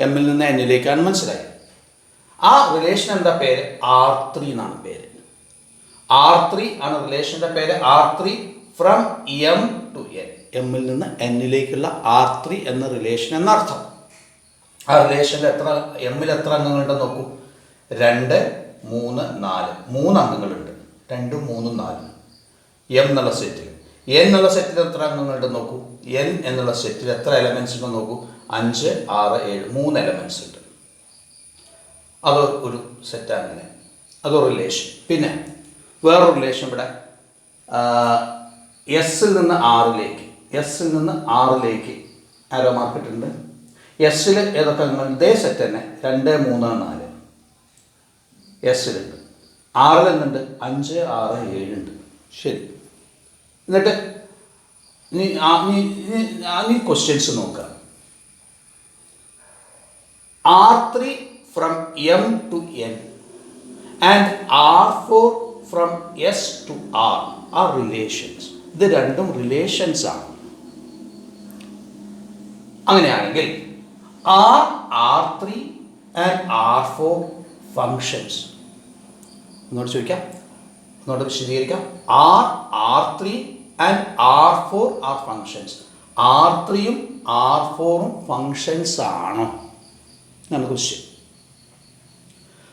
എമ്മിൽ നിന്ന് എന്നിലേക്കാണ്, മനസ്സിലായി. ആ റിലേഷൻ എന്താ പേര്? R3 എന്നാണ് പേര്. R3 ആണ് റിലേഷൻ്റെ പേര്. R3 from M to N, എമ്മിൽ നിന്ന് എന്നിലേക്കുള്ള R3 എന്ന റിലേഷൻ എന്നർത്ഥം. ആ റിലേഷനിൽ എമ്മിൽ എത്ര അംഗങ്ങളുണ്ടെന്ന് നോക്കൂ. 2, 3, 4, 3 അംഗങ്ങളുണ്ട്. 2, 3, 4 എം എന്നുള്ള സെറ്റിൽ. എൻ എന്നുള്ള സെറ്റിൽ എത്ര അംഗങ്ങളുണ്ടെന്ന് നോക്കൂ. എൻ എന്നുള്ള സെറ്റിൽ എത്ര എലമെൻറ്റ്സ് ഉണ്ടെന്ന് നോക്കൂ. 5, 6, 7, 3 എലമെൻറ്റ്സ് ഉണ്ട്. അത് ഒരു സെറ്റ് അങ്ങനെ, അതൊരു റിലേഷൻ. പിന്നെ വേറൊരു റിലേഷൻ ഇവിടെ എസ്സിൽ നിന്ന് ആറിലേക്ക് ആരോ മാർക്കിട്ടുണ്ട്. എസ്സിൽ ഏതൊക്കെ അംഗങ്ങൾ? ഇതേ സെറ്റ് തന്നെ, 2, 3, 4 എസ്സിലുണ്ട്. ആറിൽ എന്തുണ്ട്? 5, 6, 7 ഉണ്ട്. ശരി, എന്നിട്ട് നീ ക്വസ്റ്റ്യൻസ് നോക്കുക. R3 from M to N and R4 from S to R relations. ഇത് രണ്ടും റിലേഷൻസ് ആണ്. അങ്ങനെയാണെങ്കിൽ R3 ആൻഡ് R4 ഫങ്ഷൻസ്. ഒന്നുകൂടെ ചോദിക്കാം, ഒന്നുകൂടെ വിശദീകരിക്കാം. R3 and R4 are functions. R3യും R4ഉം ഫങ്ഷൻസ് ആണോ എന്നാണ് ക്വസ്റ്റ്യൻ.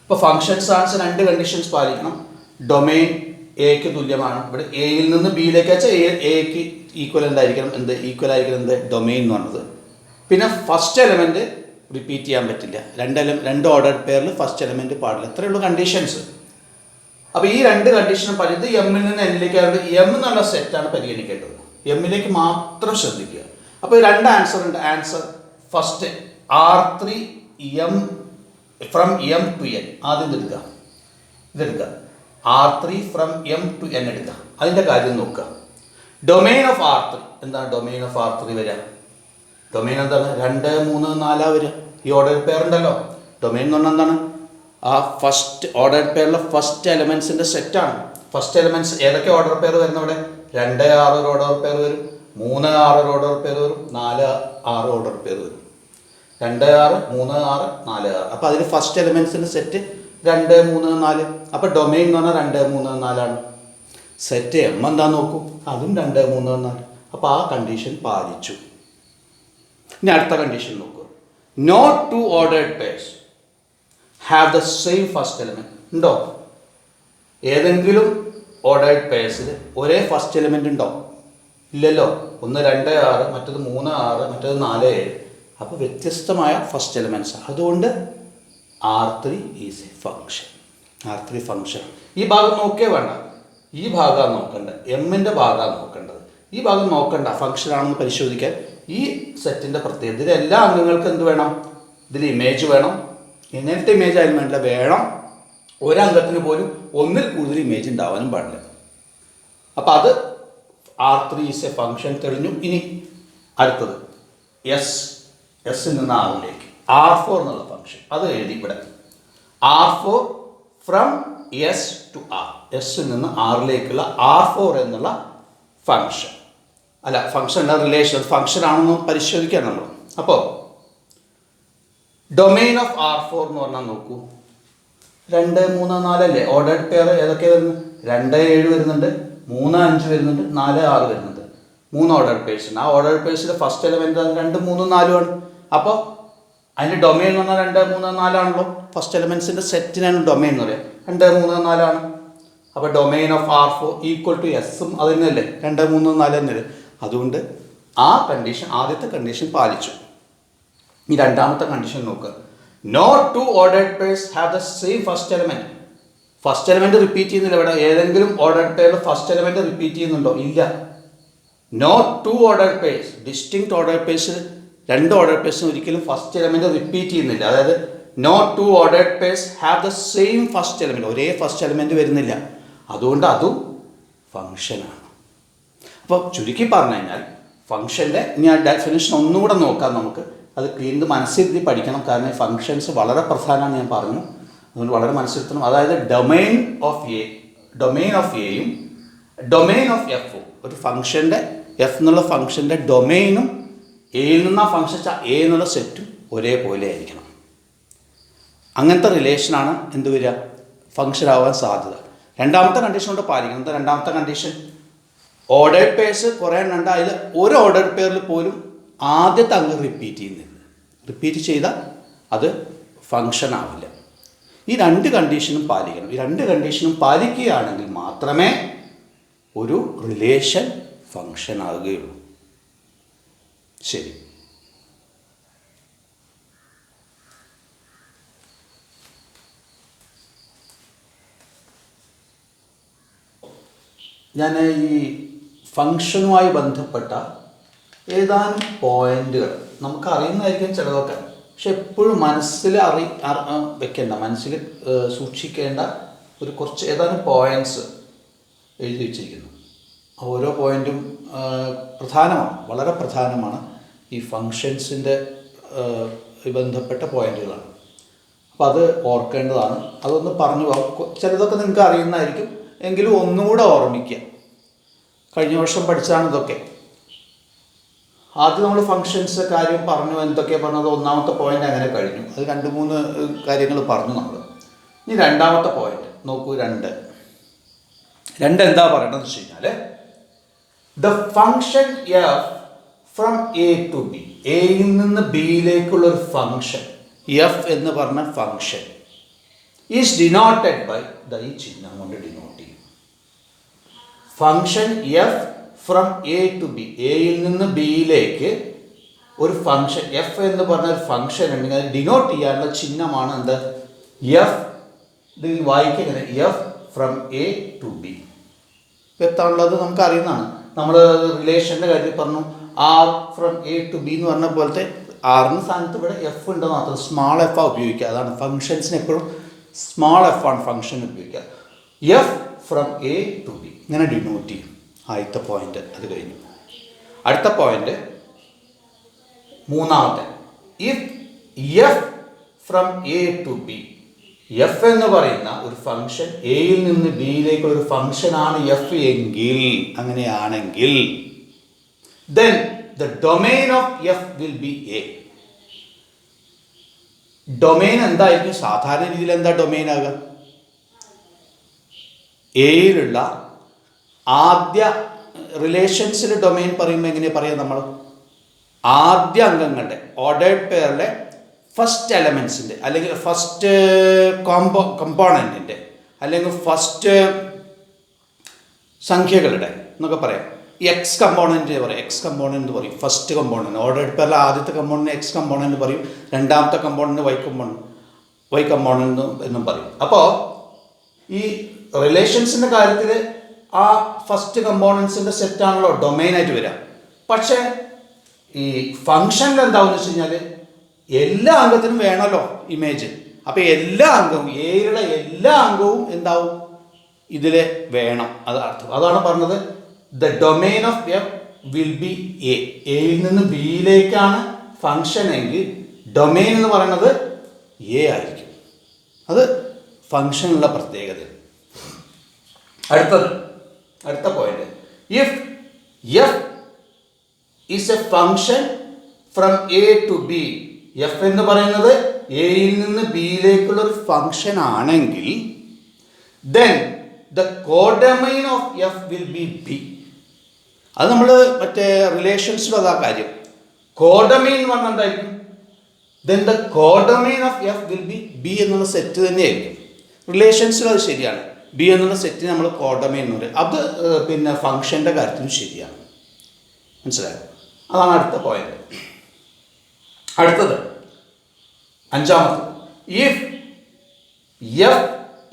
ഇപ്പോൾ ഫങ്ഷൻസ് ആൻസർ 2 കണ്ടീഷൻസ് പാലിക്കണം. ഡൊമെയിൻ എക്ക് തുല്യമാണ്. ഇവിടെ എയിൽ നിന്ന് ബിയിലേക്ക് വെച്ചാൽ എക്ക് ഈക്വലൻ്റ് ആയിരിക്കണം. ഈക്വൽ ആയിരിക്കണം ഡൊമെയിൻ എന്ന് പറഞ്ഞത്. പിന്നെ ഫസ്റ്റ് എലമെൻറ്റ് റിപ്പീറ്റ് ചെയ്യാൻ പറ്റില്ല. 2 ഓർഡർ പെയറിൽ ഫസ്റ്റ് എലമെൻറ്റ് പാടില്ല. ഇത്രയേ ഉള്ളൂ കണ്ടീഷൻസ്. അപ്പോൾ ഈ 2 കണ്ടീഷനും പറഞ്ഞത് എമ്മിൽ നിന്ന് എന്നിലേക്ക് ആയതുകൊണ്ട് എം എന്നുള്ള സെറ്റാണ് പരിഗണിക്കേണ്ടത്. എമ്മിലേക്ക് മാത്രം ശ്രദ്ധിക്കുക. അപ്പോൾ 2 ആൻസർ ഉണ്ട്. Answer first R3 M from M to N. ആദ്യം ഇതെടുക്കുക. R3 from M to N എടുക്കുക. അതിൻ്റെ കാര്യം നോക്കുക. ഡൊമെയിൻ ഓഫ് R3 എന്താണ്? ഡൊമെയിൻ ഓഫ് R3 വരിക. ഡൊമെയിൻ എന്താണ്? 2, 3, 4 വരിക. ഈ ഓർഡർ പെയർ ഉണ്ടല്ലോ. ഡൊമെയിൻ എന്ന് പറഞ്ഞാൽ എന്താണ്? ആ ഫസ്റ്റ് ഓർഡർ പെയറിലെ ഫസ്റ്റ് എലമെൻസിൻ്റെ സെറ്റാണ്. ഫസ്റ്റ് എലമെൻറ്റ്സ് ഏതൊക്കെ ഓർഡർ പെയർ വരുന്ന ഇവിടെ? 2, 6 ഒരു ഓർഡർ പെയർ വരും, 3, 6 ഒരു ഓർഡർ പെയർ വരും, 4, 6 ഓർഡർ പെയർ വരും. 2, 6, 3, 6, 4, 6. അപ്പോൾ അതിൽ ഫസ്റ്റ് എലമെൻസിൻ്റെ സെറ്റ് 2, 3, 4. അപ്പോൾ ഡൊമെയിൻ എന്ന് പറഞ്ഞാൽ 2, 3, 4 ആണ്. സെറ്റ് എം എന്താ നോക്കൂ, അതും 2, 3, 4. അപ്പോൾ ആ കണ്ടീഷൻ പാലിച്ചു. ഇനി അടുത്ത കണ്ടീഷൻ നോക്കുക. No 2 ordered pairs have the same first element. ഉണ്ടോ? ഏതെങ്കിലും ഓർഡേർഡ് പെയർസിൽ ഒരേ ഫസ്റ്റ് എലമെൻറ്റ് ഉണ്ടോ? ഇല്ലല്ലോ. ഒന്ന് 2, 6, മറ്റത് 3, 6, മറ്റത് 4, 7. അപ്പോൾ വ്യത്യസ്തമായ ഫസ്റ്റ് എലമെൻറ്റ്സ്. അതുകൊണ്ട് R3 is a function. R3 function. ഈ ഭാഗം നോക്കേ വേണ്ട, ഈ ഭാഗമാണ് നോക്കേണ്ടത്. എമ്മിൻ്റെ ഭാഗമാണ് നോക്കേണ്ടത്. ഈ ഭാഗം നോക്കണ്ട, ഫങ്ഷൻ ആണെന്ന് പരിശോധിക്കാൻ. ഈ സെറ്റിൻ്റെ പ്രത്യേകത, ഇതിൽ എല്ലാ അംഗങ്ങൾക്കും എന്ത് വേണം? ഇതിൽ ഇമേജ് വേണം. എങ്ങനത്തെ ഇമേജ് ആയാലും വേണ്ടില്ല, വേണം. ഒരംഗത്തിന് പോലും ഒന്നിൽ കൂടുതൽ ഇമേജ് ഉണ്ടാവാനും പാടില്ല. അപ്പോൾ അത് R3 ഈസ് എ ഫങ്ഷൻ തെളിഞ്ഞു. ഇനി അടുത്തത് എസ്സിൽ നിന്ന് ആറിലേക്ക് R4 എന്നുള്ള ഫങ്ഷൻ. അത് എഴുതി ഇവിടെ. R4 from S to R. എസ്സിൽ നിന്ന് ആറിലേക്കുള്ള R4 എന്നുള്ള ഫങ്ഷൻ. അല്ല, ഫങ്ഷൻ അല്ല, റിലേഷൻ. ഫങ്ഷൻ ആണെന്ന് പരിശോധിക്കാൻ നമ്മൾ. അപ്പോൾ ഡൊമെയിൻ ഓഫ് R4 എന്ന് പറഞ്ഞാൽ നോക്കൂ. 2, 3, 4 അല്ലേ ഓർഡേർഡ് പെയർ? ഏതൊക്കെ വരുന്നത്? 2, 7 വരുന്നുണ്ട്, 3, 5 വരുന്നുണ്ട്, 4, 6 വരുന്നുണ്ട്. 3 ഓർഡേർഡ് പെയർസ് ഉണ്ട്. ആ ഓർഡേർഡ് പെയർസിലെ ഫസ്റ്റ് എലമെൻറ്റ് 2, 3, 4 ആണ്. അപ്പോൾ അതിൻ്റെ ഡൊമെയിൻ എന്ന് പറഞ്ഞാൽ 2, 3, 4 ആണല്ലോ. ഫസ്റ്റ് എലമെൻസിൻ്റെ സെറ്റിനാണ് ഡൊമെയിൻ എന്ന് പറയുക. 2, 3, 4 ആണ്. അപ്പോൾ domain of R4 equal to എസും അത് തന്നെയല്ലേ, 2, 3, 4 തന്നെയല്ലേ. അതുകൊണ്ട് ആ കണ്ടീഷൻ, ആദ്യത്തെ കണ്ടീഷൻ പാലിച്ചു. ഈ രണ്ടാമത്തെ കണ്ടീഷൻ നോക്കുക. No two ordered pairs have the same first element. First element repeat ചെയ്യുന്നില്ല ഇവിടെ. ഏതെങ്കിലും ഓർഡേർഡ് പെയറിൽ ഫസ്റ്റ് എലമെൻറ്റ് റിപ്പീറ്റ് ചെയ്യുന്നുണ്ടോ? ഇല്ല. No two ordered pairs, distinct ordered pairs, 2 ordered പെയർസിന് ഒരിക്കലും ഫസ്റ്റ് എലമെൻറ്റ് റിപ്പീറ്റ് ചെയ്യുന്നില്ല. അതായത് no two ordered pairs have the same first element, ഒരേ ഫസ്റ്റ് എലമെൻറ്റ് വരുന്നില്ല. അതുകൊണ്ട് അതും ഫങ്ഷനാണ്. അപ്പോൾ ചുരുക്കി പറഞ്ഞു കഴിഞ്ഞാൽ ഫങ്ഷൻ്റെ ഞാൻ ഡെഫിനിഷൻ ഒന്നുകൂടെ നോക്കാം നമുക്ക്. അത് ക്ലീൻ മനസ്സിരുത്തി പഠിക്കണം. കാരണം ഫങ്ഷൻസ് വളരെ പ്രധാനമാണ്, ഞാൻ പറഞ്ഞു. അതുകൊണ്ട് വളരെ മനസ്സിരുത്തണം. അതായത് ഡൊമെയിൻ ഓഫ് എയും ഡൊമെയിൻ ഓഫ് എഫും, ഒരു ഫംഗ്ഷൻ്റെ എഫ് എന്നുള്ള ഫംഗ്ഷൻ്റെ ഡൊമെയിനും എയിൽ നിന്ന് ആ ഫംഗ്ഷൻ എ എന്നുള്ള സെറ്റും ഒരേപോലെ ആയിരിക്കണം. അങ്ങനത്തെ റിലേഷനാണ് എന്ത് വരിക, ഫംഗ്ഷൻ ആവാൻ സാധ്യത. രണ്ടാമത്തെ കണ്ടീഷൻ കൊണ്ട് പാലിക്കണം. എന്താ രണ്ടാമത്തെ കണ്ടീഷൻ? ഓർഡേർഡ് പെയർസ് കുറേ എണ്ണുണ്ട്. അതിൽ ഒരു ഓർഡേർഡ് പെയറിൽ പോലും ആദ്യത്തെ അങ്ങ് റിപ്പീറ്റ് ചെയ്യുന്നില്ല. റിപ്പീറ്റ് ചെയ്താൽ അത് ഫങ്ഷൻ ആവില്ല. ഈ 2 കണ്ടീഷനും പാലിക്കണം. ഈ 2 കണ്ടീഷനും പാലിക്കുകയാണെങ്കിൽ മാത്രമേ ഒരു റിലേഷൻ ഫങ്ഷൻ ആവുകയുള്ളൂ. ശരി. ഞാൻ ഈ ഫങ്ഷനുമായി ബന്ധപ്പെട്ട ഏതാനും പോയിന്റുകൾ നമുക്ക് അറിയുന്നതായിരിക്കും ചിലതൊക്കെ, പക്ഷെ എപ്പോഴും മനസ്സിൽ വെക്കേണ്ട, മനസ്സിൽ സൂക്ഷിക്കേണ്ട ഒരു കുറച്ച് ഏതാനും പോയിന്റ്സ് എഴുതി വച്ചിരിക്കുന്നു. ഓരോ പോയിന്റും പ്രധാനമാണ്, വളരെ പ്രധാനമാണ്. ഈ ഫങ്ഷൻസിൻ്റെ ബന്ധപ്പെട്ട പോയിന്റുകളാണ്. അപ്പോൾ അത് ഓർക്കേണ്ടതാണ്. അതൊന്ന് പറഞ്ഞു പോകാം. ചിലതൊക്കെ നിങ്ങൾക്ക് അറിയുന്നതായിരിക്കും, എങ്കിലും ഒന്നുകൂടെ ഓർമ്മിക്കുക. കഴിഞ്ഞ വർഷം പഠിച്ചതാണ് ഇതൊക്കെ. ആദ്യം നമ്മൾ ഫങ്ഷൻസ് കാര്യം പറഞ്ഞു, എന്തൊക്കെയാണ് പറഞ്ഞത്. ഒന്നാമത്തെ പോയിന്റ് അങ്ങനെ കഴിഞ്ഞു. അത് 2-3 കാര്യങ്ങൾ പറഞ്ഞു നമ്മൾ. ഇനി രണ്ടാമത്തെ പോയിന്റ് നോക്കൂ. 2 എന്താ പറയണമെന്ന് വെച്ച് കഴിഞ്ഞാൽ, the function f from A to B, എയിൽ നിന്ന് ബിയിലേക്കുള്ള ഒരു ഫങ്ഷൻ എഫ് എന്ന് പറഞ്ഞ ഫങ്ഷൻ ഈസ് ഡിനോട്ടഡ് ബൈ ഈ ചിഹ്നം കൊണ്ട് ഡിനോട്ട് ചെയ്യും. Function f from A to B, എയിൽ നിന്ന് ബിയിലേക്ക് ഒരു ഫങ്ഷൻ എഫ് എന്ന് പറഞ്ഞ ഒരു ഫങ്ഷൻ ഉണ്ടെങ്കിൽ അത് ഡിനോട്ട് ചെയ്യാനുള്ള ചിഹ്നമാണ് എന്ത്, എഫ്. ഇത് വായിക്കുന്നത് f from A to B. വ്യക്തമാണുള്ളത്, നമുക്ക് അറിയുന്നതാണ്. നമ്മൾ റിലേഷൻ്റെ കാര്യത്തിൽ പറഞ്ഞു, R from A to B എന്ന് പറഞ്ഞ പോലത്തെ ആറിന് സ്ഥാനത്ത് ഇവിടെ എഫ് ഉണ്ടെന്ന് മാത്രം. സ്മാൾ എഫ് ആണ് ഉപയോഗിക്കുക. അതാണ് ഫങ്ഷൻസിന് എപ്പോഴും സ്മാൾ എഫ് ആണ് ഫങ്ഷൻ ഉപയോഗിക്കുക. F from A to B ഇങ്ങനെ ഡിനോട്ട് ചെയ്യും. ആദ്യത്തെ പോയിന്റ് അത് കഴിഞ്ഞു. അടുത്ത പോയിന്റ് മൂന്നാമത്തെ, if f from A to B, f എന്ന് പറയുന്ന ഒരു ഫംഗ്ഷൻ എയിൽ നിന്ന് ബിയിലേക്കുള്ള ഒരു ഫംഗ്ഷനാണ് എഫ് എങ്കിൽ, അങ്ങനെയാണെങ്കിൽ then the domain of f will be a. Domain എന്തായിരിക്കും? സാധാരണ രീതിയിൽ എന്താ ഡൊമെയിൻ ആകുക? എയിലുള്ള ആദ്യ റിലേഷൻസിൽ ഡൊമെയിൻ പറയുമ്പോൾ എങ്ങനെ പറയാം നമ്മൾ? ആദ്യ അംഗങ്ങളുടെ ഓർഡേർഡ് പെയറിലെ ഫസ്റ്റ് എലമെൻസിൻ്റെ അല്ലെങ്കിൽ ഫസ്റ്റ് കമ്പോണൻറ്റിൻ്റെ അല്ലെങ്കിൽ ഫസ്റ്റ് സംഖ്യകളുടെ എന്നൊക്കെ പറയാം. എക്സ് കമ്പോണൻറ്റ് പറയും, എക്സ് കമ്പോണൻറ്റ് പറയും. ഫസ്റ്റ് കമ്പോണൻറ്റ് ഓർഡേർഡ് പെയറിലെ ആദ്യത്തെ കമ്പോണൻറ്റ് എക്സ് കമ്പോണൻറ്റ് പറയും. രണ്ടാമത്തെ കമ്പോണൻറ്റ് വൈ കമ്പോണൻറ്റ് എന്നും പറയും. അപ്പോൾ ഈ റിലേഷൻസിൻ്റെ കാര്യത്തിൽ ആ ഫസ്റ്റ് കമ്പോണൻസിൻ്റെ സെറ്റാണല്ലോ ഡൊമെയിനായിട്ട് വരിക. പക്ഷേ ഈ ഫങ്ഷനിൽ എന്താണെന്ന് വെച്ച് കഴിഞ്ഞാൽ എല്ലാ അംഗത്തിനും വേണമല്ലോ ഇമേജ്. അപ്പോൾ എല്ലാ അംഗവും എയിലുള്ള എല്ലാ അംഗവും എന്താവും ഇതിൽ വേണം. അത് അർത്ഥം അതാണ് പറഞ്ഞത്. The domain of F will be A. എയിൽ നിന്ന് ബിയിലേക്കാണ് ഫങ്ഷൻ എങ്കിൽ ഡൊമെയിൻ എന്ന് പറയുന്നത് എ ആയിരിക്കും. അത് ഫങ്ഷനുള്ള പ്രത്യേകത. അടുത്ത point, if f is a function from A to B, f എന്ന് പറയുന്നത് എയിൽ നിന്ന് ബിയിലേക്കുള്ള ഒരു ഫങ്ഷൻ ആണെങ്കിൽ then the codomain of f will be b. അത് നമ്മൾ മറ്റേ റിലേഷൻസിലും അതാ കാര്യം. കോഡമൈൻ എന്ന് പറഞ്ഞാൽ എന്തായിരിക്കും? then the codomain of F will be B എന്നുള്ള സെറ്റ് തന്നെയായിരിക്കും. റിലേഷൻസിലും അത് ശരിയാണ്. ബി എന്നുള്ള സെറ്റിന് നമ്മൾ കോഡൊമെയിൻ എന്ന് പറയും. അത് പിന്നെ ഫംഗ്ഷൻ്റെ കാര്യത്തിലും ശരിയാണ്. മനസ്സിലായോ? അതാണ് അടുത്ത പോയിന്റ്. അടുത്തത് അഞ്ചാമത്, if f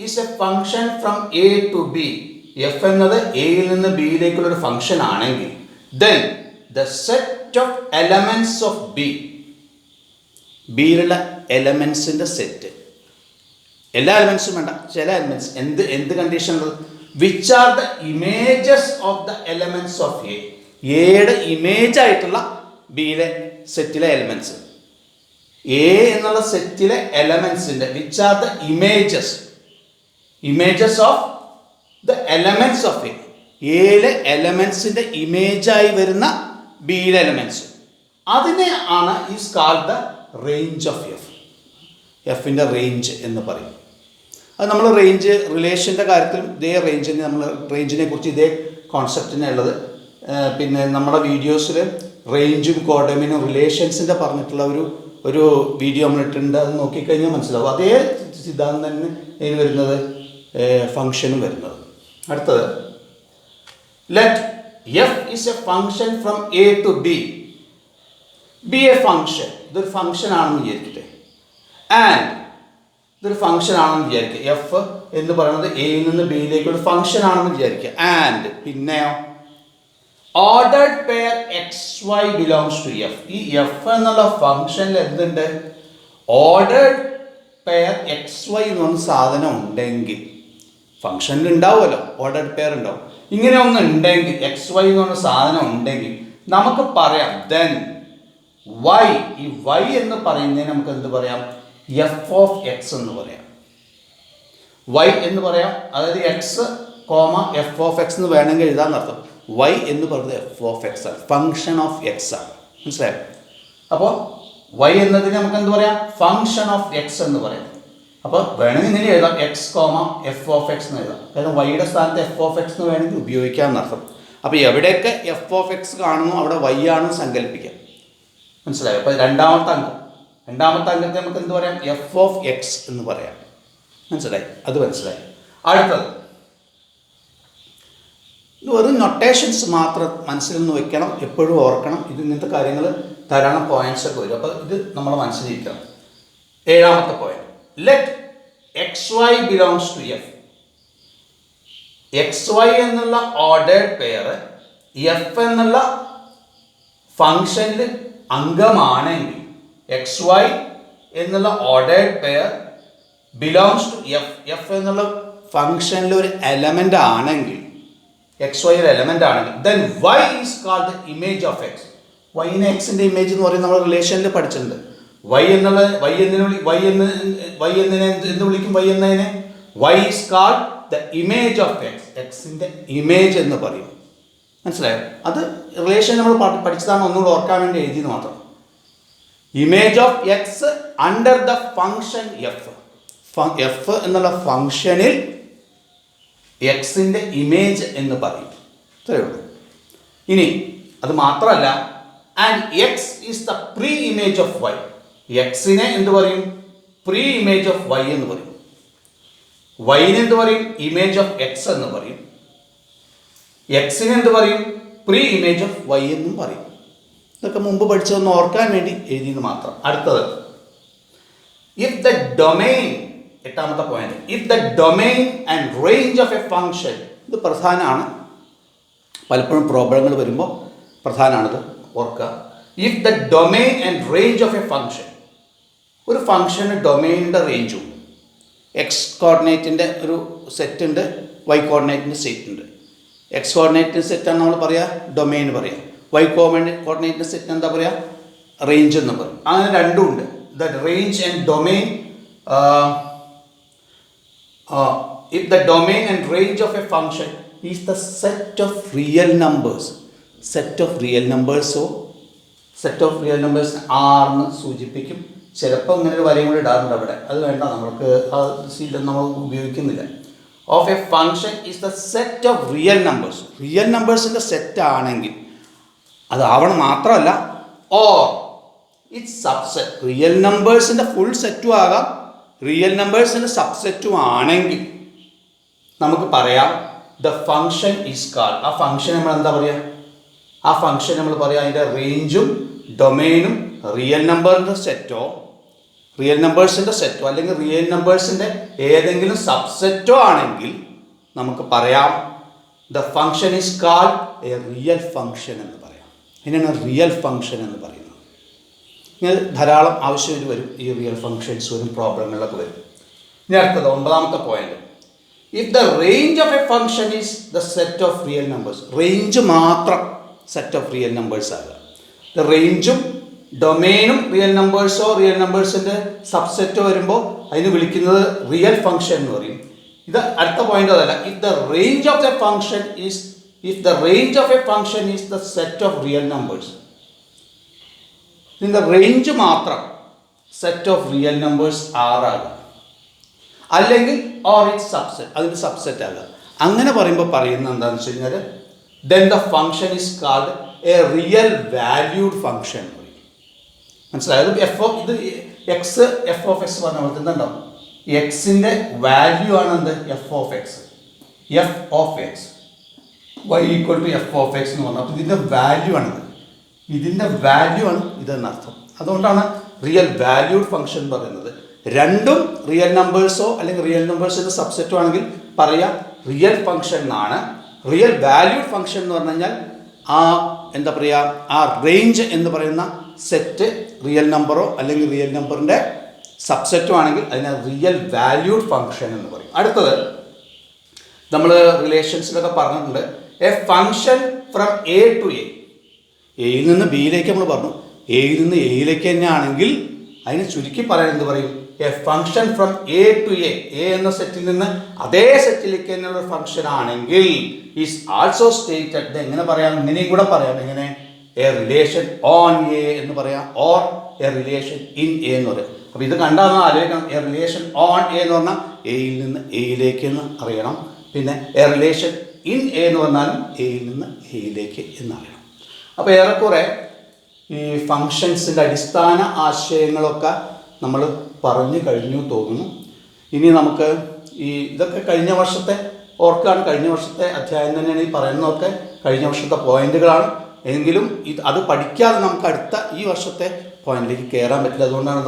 is a function from A to B, f എന്നത് എയിൽ നിന്ന് ബിയിലേക്കുള്ളൊരു ഫംഗ്ഷൻ ആണെങ്കിൽ then the set of elements of B, ബിയിലുള്ള എലമെൻസിൻ്റെ സെറ്റ്, എല്ലാ എലമെൻസും വേണ്ട, ചില എലമെൻറ്റ്സ്, എന്ത് കണ്ടീഷനുള്ളത്, which are the images of the elements of A, എയുടെ ഇമേജ് ആയിട്ടുള്ള ബിയിലെ സെറ്റിലെ എലമെൻറ്റ്സ്, എ എന്നുള്ള സെറ്റിലെ എലമെൻസിൻ്റെ which are the images of the elements of A, എയിലെ എലമെൻസിൻ്റെ ഇമേജായി വരുന്ന ബിയിലെ എലമെൻറ്റ്സ്, അതിനെ ആണ് is called the range of F, എഫിൻ്റെ റേഞ്ച് എന്ന് പറയും. അത് നമ്മൾ റേഞ്ച് റിലേഷൻ്റെ കാര്യത്തിലും ഇതേ റേഞ്ചിനെ, നമ്മൾ റേഞ്ചിനെ കുറിച്ച് ഇതേ കോൺസെപ്റ്റിനെ ഉള്ളത് പിന്നെ നമ്മുടെ വീഡിയോസിൽ റേഞ്ചും കോഡൊമെയിനും റിലേഷൻസിൻ്റെ പറഞ്ഞിട്ടുള്ള ഒരു വീഡിയോ നമ്മൾ ഇട്ടിട്ടുണ്ട്. അത് നോക്കിക്കഴിഞ്ഞാൽ മനസ്സിലാവും. അതേ സിദ്ധാന്തം തന്നെ ഇതിന് വരുന്നത് ഫംഗ്ഷനും വരുന്നത്. അടുത്തത്, let f is a function from A to B, B a function, ഇതൊരു ഫംഗ്ഷൻ ആണെന്ന് വിചാരിക്കട്ടെ, ആൻഡ് ഇതൊരു ഫംഗ്ഷൻ ആണെന്ന് വിചാരിക്കുക, എഫ് എന്ന് പറയുന്നത് എയിൽ നിന്ന് ബിയിലേക്ക് ഒരു ഫംഗ്ഷൻ ആണെന്ന് വിചാരിക്കുക, ആൻഡ് പിന്നെയോ ordered pair x y belongs to f, ഈ എഫ് എന്നുള്ള ഫംഗ്ഷനിൽ എന്തുണ്ട്, ഓർഡേർഡ് പെയർ എക്സ് വൈ എന്ന് പറഞ്ഞ സാധനം ഉണ്ടെങ്കിൽ, ഫംഗ്ഷനിൽ ഉണ്ടാവുമല്ലോ ഓർഡേർഡ് പെയർ ഉണ്ടാവും, ഇങ്ങനെ ഒന്ന് ഉണ്ടെങ്കിൽ, എക്സ് വൈ എന്ന് പറഞ്ഞ സാധനം ഉണ്ടെങ്കിൽ നമുക്ക് പറയാം ദെൻ വൈ, ഈ വൈ എന്ന് പറയുന്നതിന് നമുക്ക് എന്ത് പറയാം, എഫ് ഓഫ് എക്സ് എന്ന് പറയാം. വൈ എന്ന് പറയാം, അതായത് X comma F of x എന്ന് വേണമെങ്കിൽ എഴുതാന്നർത്ഥം. വൈ എന്ന് പറയുന്നത് എഫ് ഓഫ് എക്സ് ആണ്, ഫംഗ്ഷൻ ഓഫ് എക്സ് ആണ്. മനസ്സിലായോ? അപ്പോൾ വൈ എന്നതിന് നമുക്ക് എന്ത് പറയാം, ഫംഗ്ഷൻ ഓഫ് എക്സ് എന്ന് പറയാം. അപ്പോൾ വേണമെങ്കിൽ ഇങ്ങനെ എഴുതാം, X comma F of x എന്ന് എഴുതാം. കാരണം വൈയുടെ സ്ഥാനത്ത് എഫ് ഓഫ് എക്സ് എന്ന് വേണമെങ്കിൽ ഉപയോഗിക്കാമെന്നർത്ഥം. അപ്പോൾ എവിടെയൊക്കെ എഫ് ഓഫ് എക്സ് കാണുന്നു അവിടെ വൈ ആണെന്ന് സങ്കല്പിക്കാം. മനസ്സിലായോ? അപ്പോൾ രണ്ടാമത്തെ അംഗത്തെ നമുക്ക് എന്ത് പറയാം, എഫ് ഓഫ് എക്സ് എന്ന് പറയാം. മനസ്സിലായി? അത് മനസ്സിലായി. അടുത്തത്, വെറും നൊട്ടേഷൻസ് മാത്രം മനസ്സിൽ നിന്ന് വെക്കണം, എപ്പോഴും ഓർക്കണം. ഇങ്ങനത്തെ കാര്യങ്ങൾ ധാരാളം പോയിന്റ്സ് ഒക്കെ വരും. അപ്പോൾ ഇത് നമ്മൾ മനസ്സിലിരിക്കണം. ഏഴാമത്തെ point, let x y belongs to f, x y എന്നുള്ള ഓർഡേർഡ് പെയർ എഫ് എന്നുള്ള ഫംഗ്ഷനിൽ അംഗമാണെങ്കിൽ, എക്സ് വൈ എന്നുള്ള ordered pair belongs to f, f എന്നുള്ള ഫംഗ്ഷനിൽ ഒരു എലമെൻ്റ് ആണെങ്കിൽ, എക്സ് വൈ ഒരു എലമെൻ്റ് ആണെങ്കിൽ, then y is called the image of x. വൈനെ എക്സിൻ്റെ ഇമേജ് എന്ന് പറയുന്നത് നമ്മൾ റിലേഷനിൽ പഠിച്ചിട്ടുണ്ട്. വൈ എന്നുള്ള വൈ എന്നതിനെ y is called the image of x, എക്സിൻ്റെ ഇമേജ് എന്ന് പറയും. മനസ്സിലായോ? അത് റിലേഷൻ നമ്മൾ പഠിച്ചതാണ്, ഒന്നുകൂടെ ഓർക്കാൻ വേണ്ടി എഴുതിയെന്ന് മാത്രം. Image of X under the function F, f എന്നുള്ള ഫംഗ്ഷനിൽ എക്സിൻ്റെ ഇമേജ് എന്ന് പറയും. ഇത്രയേ ഉള്ളൂ. ഇനി അത് മാത്രമല്ല, and x is the pre image of y, എക്സിനെ എന്ത് പറയും, പ്രീ ഇമേജ് ഓഫ് വൈ എന്ന് പറയും. വൈനെ എന്ത് പറയും, ഇമേജ് ഓഫ് എക്സ് എന്ന് പറയും. എക്സിനെ എന്ത് പറയും, പ്രീ ഇമേജ് ഓഫ് വൈ എന്നും പറയും. ഇതൊക്കെ മുമ്പ് പഠിച്ചതൊന്ന് ഓർക്കാൻ വേണ്ടി എഴുതിയെന്ന് മാത്രം. അടുത്തത്, ഇഫ് ദ ഡൊമെയിൻ, എട്ടാമത്തെ point, if the domain and range of a function, ഇത് പ്രധാനമാണ്, പലപ്പോഴും പ്രോബ്ലങ്ങൾ വരുമ്പോൾ പ്രധാനമാണിത്, ഓർക്കുക. If the domain and range of a function, ഒരു ഫംഗ്ഷന് ഡൊമെയിനിൻ്റെ റേഞ്ചും, എക്സ് കോർഡിനേറ്റിൻ്റെ ഒരു സെറ്റ് ഉണ്ട്, വൈ കോർഡിനേറ്റിൻ്റെ സെറ്റ് ഉണ്ട്. എക്സ് കോർഡിനേറ്റിൻ്റെ സെറ്റാണ് നമ്മൾ പറയുക ഡൊമെയിൻ പറയാം, വൈ കോർഡിനേറ്റിൻ്റെ സെറ്റ് എന്താ പറയുക, റേഞ്ച് എന്ന് പറയും. അങ്ങനെ രണ്ടും ഉണ്ട്. The range and domain, if the domain and range of a function is the set of real numbers, set of real numbers, so set of real numbers R എന്ന് സൂചിപ്പിക്കും. ചിലപ്പോൾ ഇങ്ങനെ ഒരു വരയും കൂടി ഇടാറുണ്ട് അവിടെ, അത് വേണ്ട, നമ്മൾക്ക് ആ സീറ്റ് നമ്മൾ ഉപയോഗിക്കുന്നില്ല. Of a function is the set of real numbers, real നമ്പേഴ്സിൻ്റെ സെറ്റ് ആണെങ്കിൽ അതാവണം മാത്രമല്ല, ഓർ ഇറ്റ്സ് സബ്സെറ്റ്. റിയൽ നമ്പേഴ്സിൻ്റെ ഫുൾ സെറ്റും ആകാം, റിയൽ നമ്പേഴ്സിൻ്റെ സബ്സെറ്റും ആണെങ്കിൽ നമുക്ക് പറയാം ദ ഫങ്ഷൻ ഈസ് കാൾഡ്. ആ ഫങ്ഷൻ നമ്മൾ എന്താ പറയുക? ആ ഫങ്ഷൻ നമ്മൾ പറയാം അതിൻ്റെ റേഞ്ചും ഡൊമൈനും റിയൽ നമ്പറിൻ്റെ സെറ്റോ റിയൽ നമ്പേഴ്സിൻ്റെ സെറ്റോ അല്ലെങ്കിൽ റിയൽ നമ്പേഴ്സിൻ്റെ ഏതെങ്കിലും സബ്സെറ്റോ ആണെങ്കിൽ നമുക്ക് പറയാം the function is called A real function എന്ന് പറയാം. ഇതിനാണ് റിയൽ ഫങ്ഷൻ എന്ന് പറയുന്നത്. ഇങ്ങനെ ധാരാളം ആവശ്യമായിട്ട് വരും, ഈ റിയൽ ഫങ്ഷൻസ് വരും, പ്രോബ്ലങ്ങളിലൊക്കെ വരും. ഇനി അടുത്തത് 9ാമത്തെ point. If the range of a function is the set of real numbers. Range മാത്രം സെറ്റ് ഓഫ് റിയൽ നമ്പേഴ്സ് ആകുക. ദ റേഞ്ചും ഡൊമൈനും റിയൽ നമ്പേഴ്സോ റിയൽ നമ്പേഴ്സിൻ്റെ സബ്സെറ്റോ വരുമ്പോൾ അതിന് വിളിക്കുന്നത് റിയൽ ഫങ്ഷൻ എന്ന് പറയും. ഇത് അടുത്ത പോയിന്റ് അതല്ല. If the range of a function is the set of real numbers. ഇതിൻ്റെ റേഞ്ച് മാത്രം സെറ്റ് ഓഫ് റിയൽ നമ്പേഴ്സ് ആകുക, അല്ലെങ്കിൽ ഓർ ഇറ്റ്സ് സബ്സെറ്റ്, അതിൻ്റെ സബ്സെറ്റ് ആകുക. അങ്ങനെ പറയുമ്പോൾ പറയുന്നത് എന്താണെന്ന് വെച്ച് കഴിഞ്ഞാൽ then the function is called A real valued function എന്ന് പറയും. മനസ്സിലായത്? ഇത് എക്സ് എഫ് ഓഫ് എക്സ് പറഞ്ഞ പോലെ എന്തുണ്ടാവും? എക്സിൻ്റെ വാല്യൂ ആണ് എന്ത്? F of x. F of x y equal to f of x എന്ന് പറഞ്ഞാൽ അപ്പോൾ ഇതിൻ്റെ വാല്യൂ ആണിത്. ഇതിൻ്റെ വാല്യൂ ആണ് ഇതെന്നർത്ഥം. അതുകൊണ്ടാണ് റിയൽ വാല്യൂഡ് ഫങ്ഷൻ പറയുന്നത്. രണ്ടും റിയൽ നമ്പേഴ്സോ അല്ലെങ്കിൽ റിയൽ നമ്പേഴ്സിൻ്റെ സബ്സെറ്റോ ആണെങ്കിൽ പറയാം റിയൽ ഫങ്ഷൻ എന്നാണ്. റിയൽ വാല്യൂഡ് ഫങ്ഷൻ എന്ന് പറഞ്ഞു കഴിഞ്ഞാൽ ആ എന്താ പറയുക, ആ റേഞ്ച് എന്ന് പറയുന്ന സെറ്റ് റിയൽ നമ്പറോ അല്ലെങ്കിൽ റിയൽ നമ്പറിൻ്റെ സബ്സെറ്റോ ആണെങ്കിൽ അതിനെ റിയൽ വാല്യൂഡ് ഫങ്ഷൻ എന്ന് പറയും. അടുത്തത് നമ്മൾ റിലേഷൻസിലൊക്കെ പറഞ്ഞിട്ടുണ്ട്. A function from A to A. എയിൽ നിന്ന് ബിയിലേക്ക് നമ്മൾ പറഞ്ഞു, എയിൽ നിന്ന് എയിലേക്ക് തന്നെ ആണെങ്കിൽ അതിന് ചുരുക്കി പറയാൻ എന്ത് പറയും? A function from A to A. A എന്ന സെറ്റിൽ നിന്ന് അതേ സെറ്റിലേക്ക് തന്നെയുള്ള ഒരു ഫങ്ഷൻ ആണെങ്കിൽ ഈസ് ആൾസോ സ്റ്റേറ്റഡ്. ഇത് എങ്ങനെ പറയാം? ഇങ്ങനെയും കൂടെ പറയാം. എങ്ങനെ? എ റിലേഷൻ ഓൺ എ എന്ന് പറയാം, or A relation in A എന്ന് പറയാം. അപ്പോൾ ഇത് കണ്ടാൽ ആലോചിക്കണം. എ റിലേഷൻ ഓൺ എ എന്ന് പറഞ്ഞാൽ എയിൽ നിന്ന് എയിലേക്ക് എന്ന് അറിയണം. പിന്നെ എ റിലേഷൻ ഇൻ എ എന്ന് പറഞ്ഞാലും എയിൽ നിന്ന് എയിലേക്ക് എന്നറിയണം. അപ്പോൾ ഏറെക്കുറെ ഈ ഫങ്ഷൻസിൻ്റെ അടിസ്ഥാന ആശയങ്ങളൊക്കെ നമ്മൾ പറഞ്ഞു കഴിഞ്ഞു തോന്നുന്നു. ഇനി നമുക്ക് ഇതൊക്കെ കഴിഞ്ഞ വർഷത്തെ ഓർക്കാണ്, കഴിഞ്ഞ വർഷത്തെ അധ്യായം തന്നെയാണ് ഈ പറയുന്നതൊക്കെ കഴിഞ്ഞ വർഷത്തെ പോയിന്റുകളാണ്. എങ്കിലും അത് പഠിക്കാതെ നമുക്ക് അടുത്ത ഈ വർഷത്തെ പോയിന്റിലേക്ക് കയറാൻ പറ്റില്ല. അതുകൊണ്ടാണ്